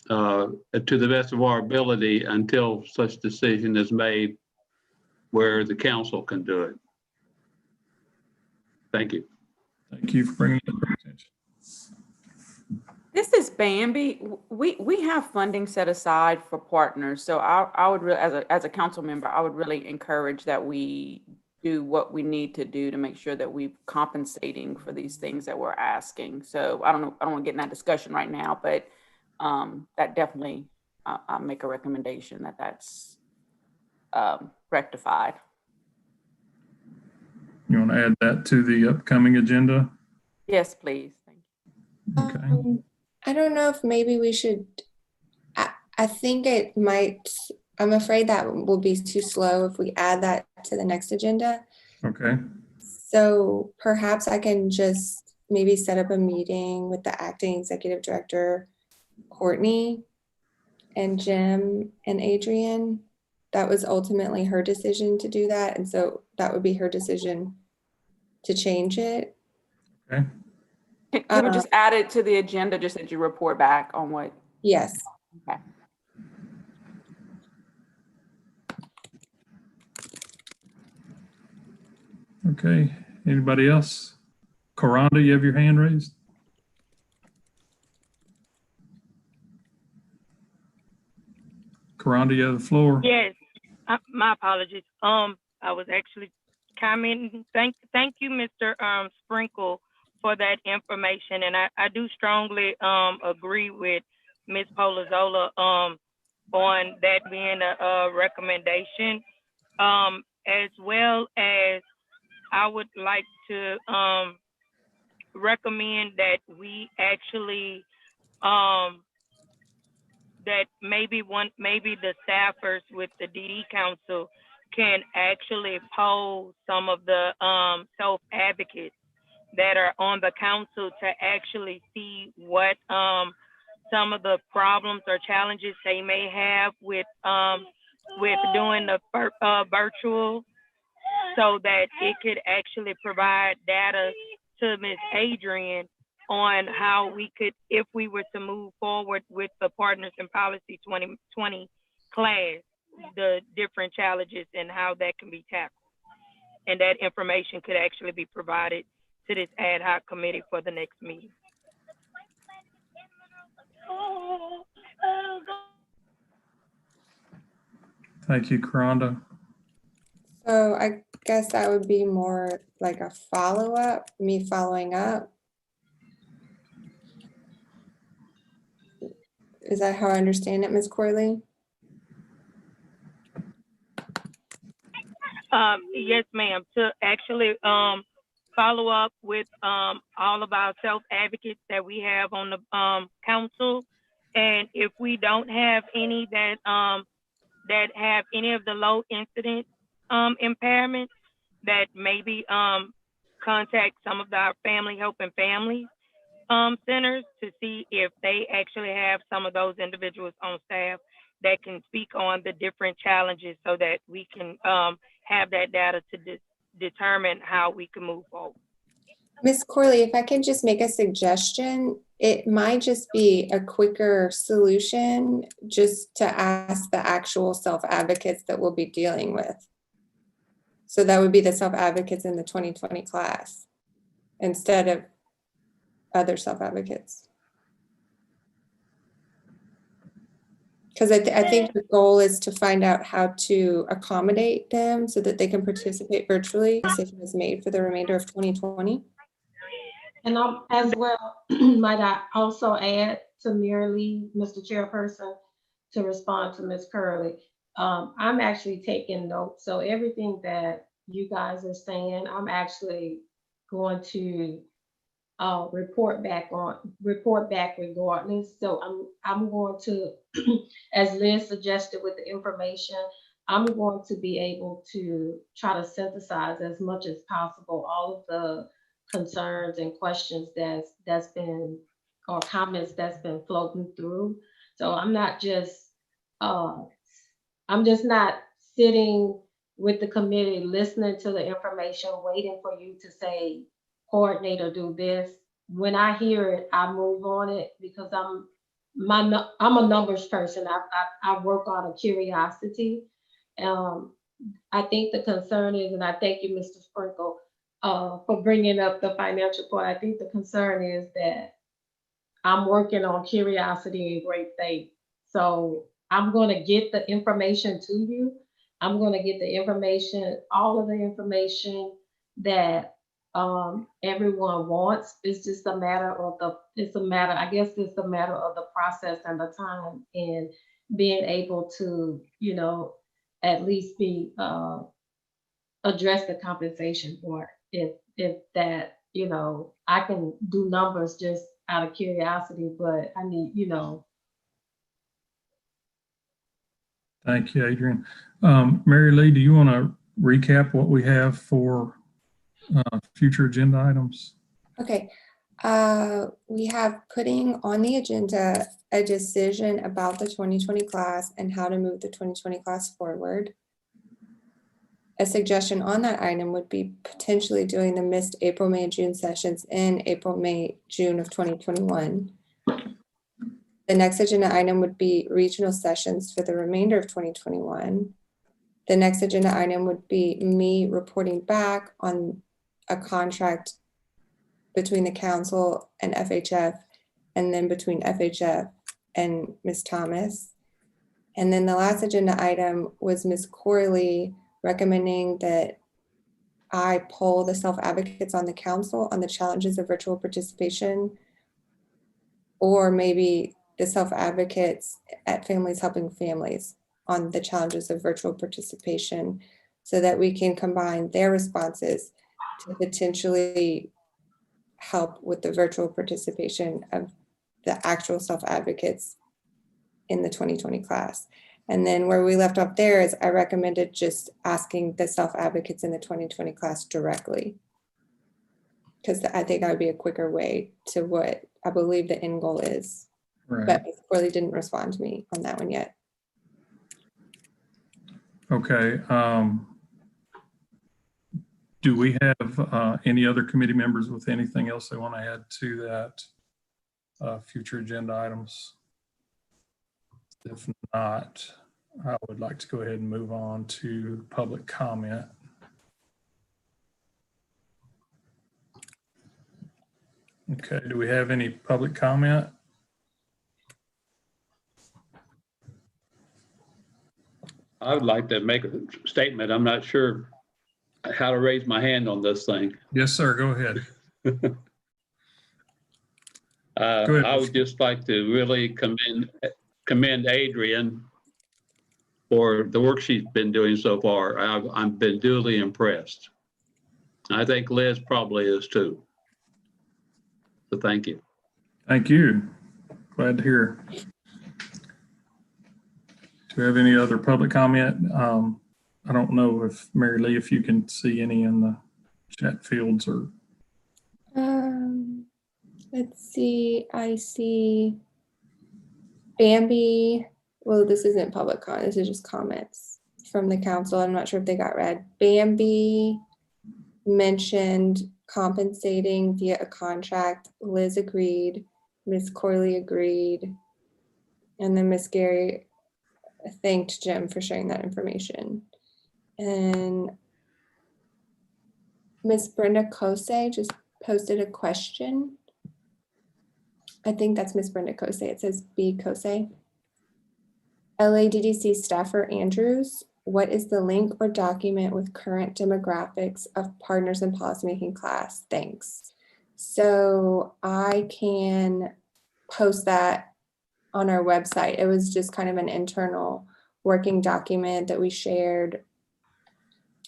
to the best of our ability until such decision is made where the council can do it. Thank you. Thank you for bringing it to our attention. This is Bambi. We have funding set aside for partners. So I would really, as a council member, I would really encourage that we do what we need to do to make sure that we're compensating for these things that we're asking. So I don't know, I don't want to get in that discussion right now, but that definitely, I'll make a recommendation that that's rectified. You want to add that to the upcoming agenda? Yes, please. Thank you. Okay. I don't know if maybe we should, I think it might, I'm afraid that will be too slow if we add that to the next agenda. Okay. So perhaps I can just maybe set up a meeting with the acting executive director, Courtney, and Jim and Adrian. That was ultimately her decision to do that. And so that would be her decision to change it. Okay. Can we just add it to the agenda, just that you report back on what? Yes. Okay. Okay. Anybody else? Karanda, you have your hand raised? Karanda, you have the floor. Yes, my apologies. I was actually commenting. Thank you, Mr. Sprinkle, for that information, and I do strongly agree with Ms. Polazola on that being a recommendation, as well as I would like to recommend that we actually that maybe the staffers with the DD Council can actually poll some of the self-advocates that are on the council to actually see what some of the problems or challenges they may have with doing the virtual, so that it could actually provide data to Ms. Adrian on how we could, if we were to move forward with the Partners in Policy 2020 class, the different challenges and how that can be tackled. And that information could actually be provided to this ad hoc committee for the next meeting. Thank you, Karanda. So I guess that would be more like a follow-up, me following up. Is that how I understand it, Ms. Corley? Yes, ma'am. To actually follow up with all of our self-advocates that we have on the council, and if we don't have any that have any of the low incident impairments, that maybe contact some of our family helping families centers to see if they actually have some of those individuals on staff that can speak on the different challenges, so that we can have that data to determine how we can move forward. Ms. Corley, if I can just make a suggestion, it might just be a quicker solution just to ask the actual self-advocates that we'll be dealing with. So that would be the self-advocates in the 2020 class instead of other self-advocates. Because I think the goal is to find out how to accommodate them so that they can participate virtually. Decision is made for the remainder of 2020. And as well, might I also add to merely, Mr. Chairperson, to respond to Ms. Curley. I'm actually taking notes. So everything that you guys are saying, I'm actually going to report back regardless. So I'm going to, as Liz suggested with the information, I'm going to be able to try to synthesize as much as possible all of the concerns and questions that's been, or comments that's been floating through. So I'm just not sitting with the committee, listening to the information, waiting for you to say, coordinate or do this. When I hear it, I move on it because I'm a numbers person. I work out of curiosity. I think the concern is, and I thank you, Mr. Sprinkle, for bringing up the financial part. I think the concern is that I'm working on curiosity and great faith. So I'm going to get the information to you. I'm going to get the information, all of the information that everyone wants. It's just a matter of I guess it's a matter of the process and the time and being able to, at least be address the compensation part. If that, I can do numbers just out of curiosity, but I need, Thank you, Adrian. Mary Lee, do you want to recap what we have for future agenda items? Okay. We have putting on the agenda a decision about the 2020 class and how to move the 2020 class forward. A suggestion on that item would be potentially doing the missed April, May, June sessions in April, May, June of 2021. The next agenda item would be regional sessions for the remainder of 2021. The next agenda item would be me reporting back on a contract between the council and FHF, and then between FHF and Ms. Thomas. And then the last agenda item was Ms. Corley recommending that I poll the self-advocates on the council on the challenges of virtual participation, or maybe the self-advocates at Families Helping Families on the challenges of virtual participation, so that we can combine their responses to potentially help with the virtual participation of the actual self-advocates in the 2020 class. And then where we left off there is I recommended just asking the self-advocates in the 2020 class directly, because I think that would be a quicker way to what I believe the end goal is. Right. But Ms. Corley didn't respond to me on that one yet. Okay. Do we have any other committee members with anything else they want to add to that future agenda items? If not, I would like to go ahead and move on to public comment. Okay, do we have any public comment? I would like to make a statement. I'm not sure how to raise my hand on this thing. Yes, sir, go ahead. Go ahead. I would just like to really commend Adrian for the work she's been doing so far. I've been duly impressed. I think Liz probably is too. So thank you. Thank you. Glad to hear. Do we have any other public comment? I don't know if Mary Lee, if you can see any in the chat fields or. Let's see, I see Bambi. Well, this isn't public comment, this is just comments from the council. I'm not sure if they got read. Bambi mentioned compensating via a contract. Liz agreed, Ms. Corley agreed, and then Ms. Gary thanked Jim for sharing that information. And Ms. Brenda Kose just posted a question. I think that's Ms. Brenda Kose. It says B. Kose. LADDC staffer Andrews, what is the link or document with current demographics of partners in policymaking class? Thanks. So I can post that on our website. It was just kind of an internal working document that we shared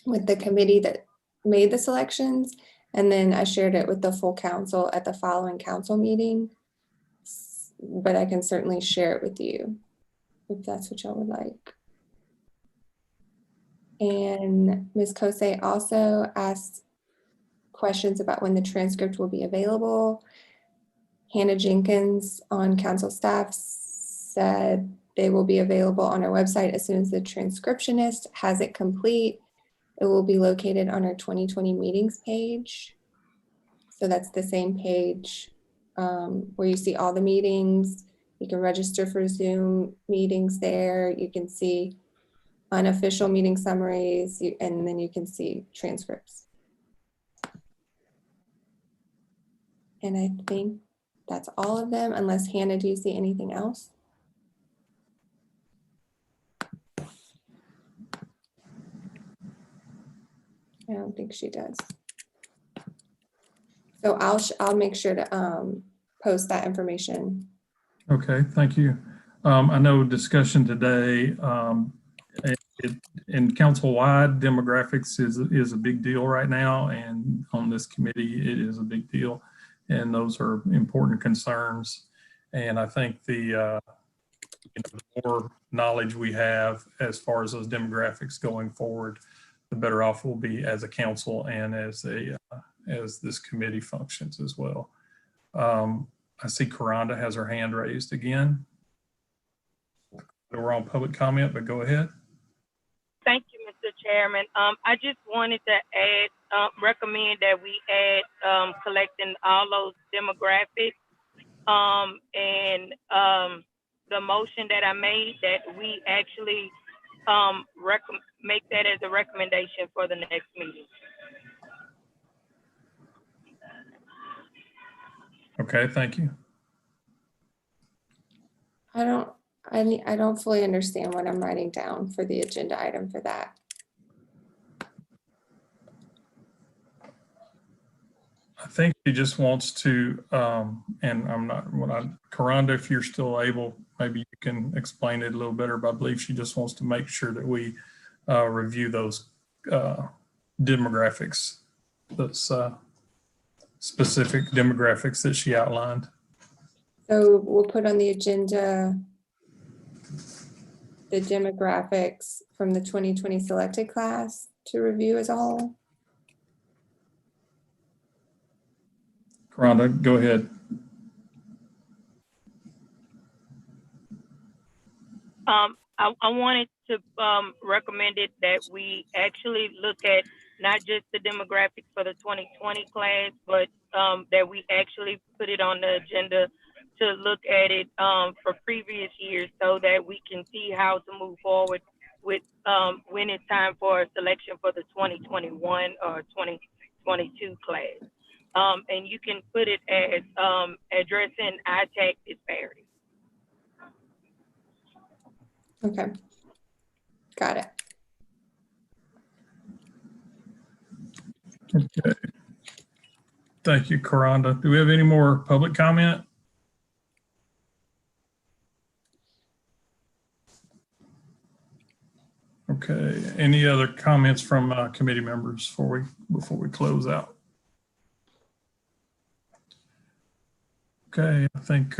with the committee that made the selections. And then I shared it with the full council at the following council meeting. But I can certainly share it with you if that's what y'all would like. And Ms. Kosei also asked questions about when the transcript will be available. Hannah Jenkins on council staff said they will be available on our website as soon as the transcriptionist has it complete. It will be located on our 2020 meetings page. So that's the same page where you see all the meetings. You can register for Zoom meetings there. You can see unofficial meeting summaries, and then you can see transcripts. And I think that's all of them, unless Hannah, do you see anything else? I don't think she does. So I'll make sure to post that information. Okay, thank you. I know discussion today in council-wide demographics is a big deal right now, and on this committee it is a big deal, and those are important concerns. And I think the more knowledge we have as far as those demographics going forward, the better off we'll be as a council and as this committee functions as well. I see Karanda has her hand raised again. We're on public comment, but go ahead. Thank you, Mr. Chairman. I just wanted to add, recommend that we add collecting all those demographics and the motion that I made, that we actually make that as a recommendation for the next meeting. Okay, thank you. I don't fully understand what I'm writing down for the agenda item for that. I think she just wants to, and I'm not, Karanda, if you're still able, maybe you can explain it a little better, but I believe she just wants to make sure that we review those demographics, those specific demographics that she outlined. So we'll put on the agenda the demographics from the 2020 selected class to review as a whole. Rhonda, go ahead. I wanted to recommend it that we actually look at not just the demographics for the 2020 class, but that we actually put it on the agenda to look at it for previous years, so that we can see how to move forward with when it's time for a selection for the 2021 or 2022 class. And you can put it as addressing ITAC disparities. Okay, got it. Okay. Thank you, Karanda. Do we have any more public comment? Okay, any other comments from committee members before we close out? Okay, I think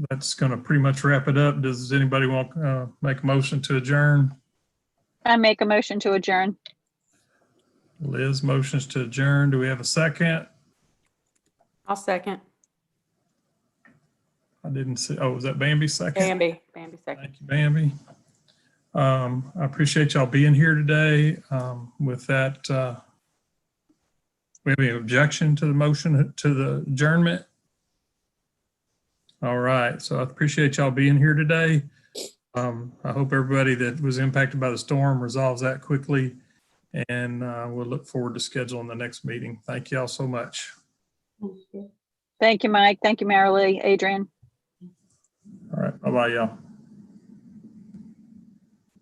that's going to pretty much wrap it up. Does anybody want to make a motion to adjourn? I make a motion to adjourn. Liz motions to adjourn. Do we have a second? I'll second. I didn't see. Oh, was that Bambi second? Bambi second. Thank you, Bambi. I appreciate y'all being here today. With that, we have any objection to the motion to the adjournment? All right, so I appreciate y'all being here today. I hope everybody that was impacted by the storm resolves that quickly, and we'll look forward to scheduling the next meeting. Thank y'all so much. Thank you, Mike. Thank you, Marilee, Adrian. All right, bye-bye, y'all.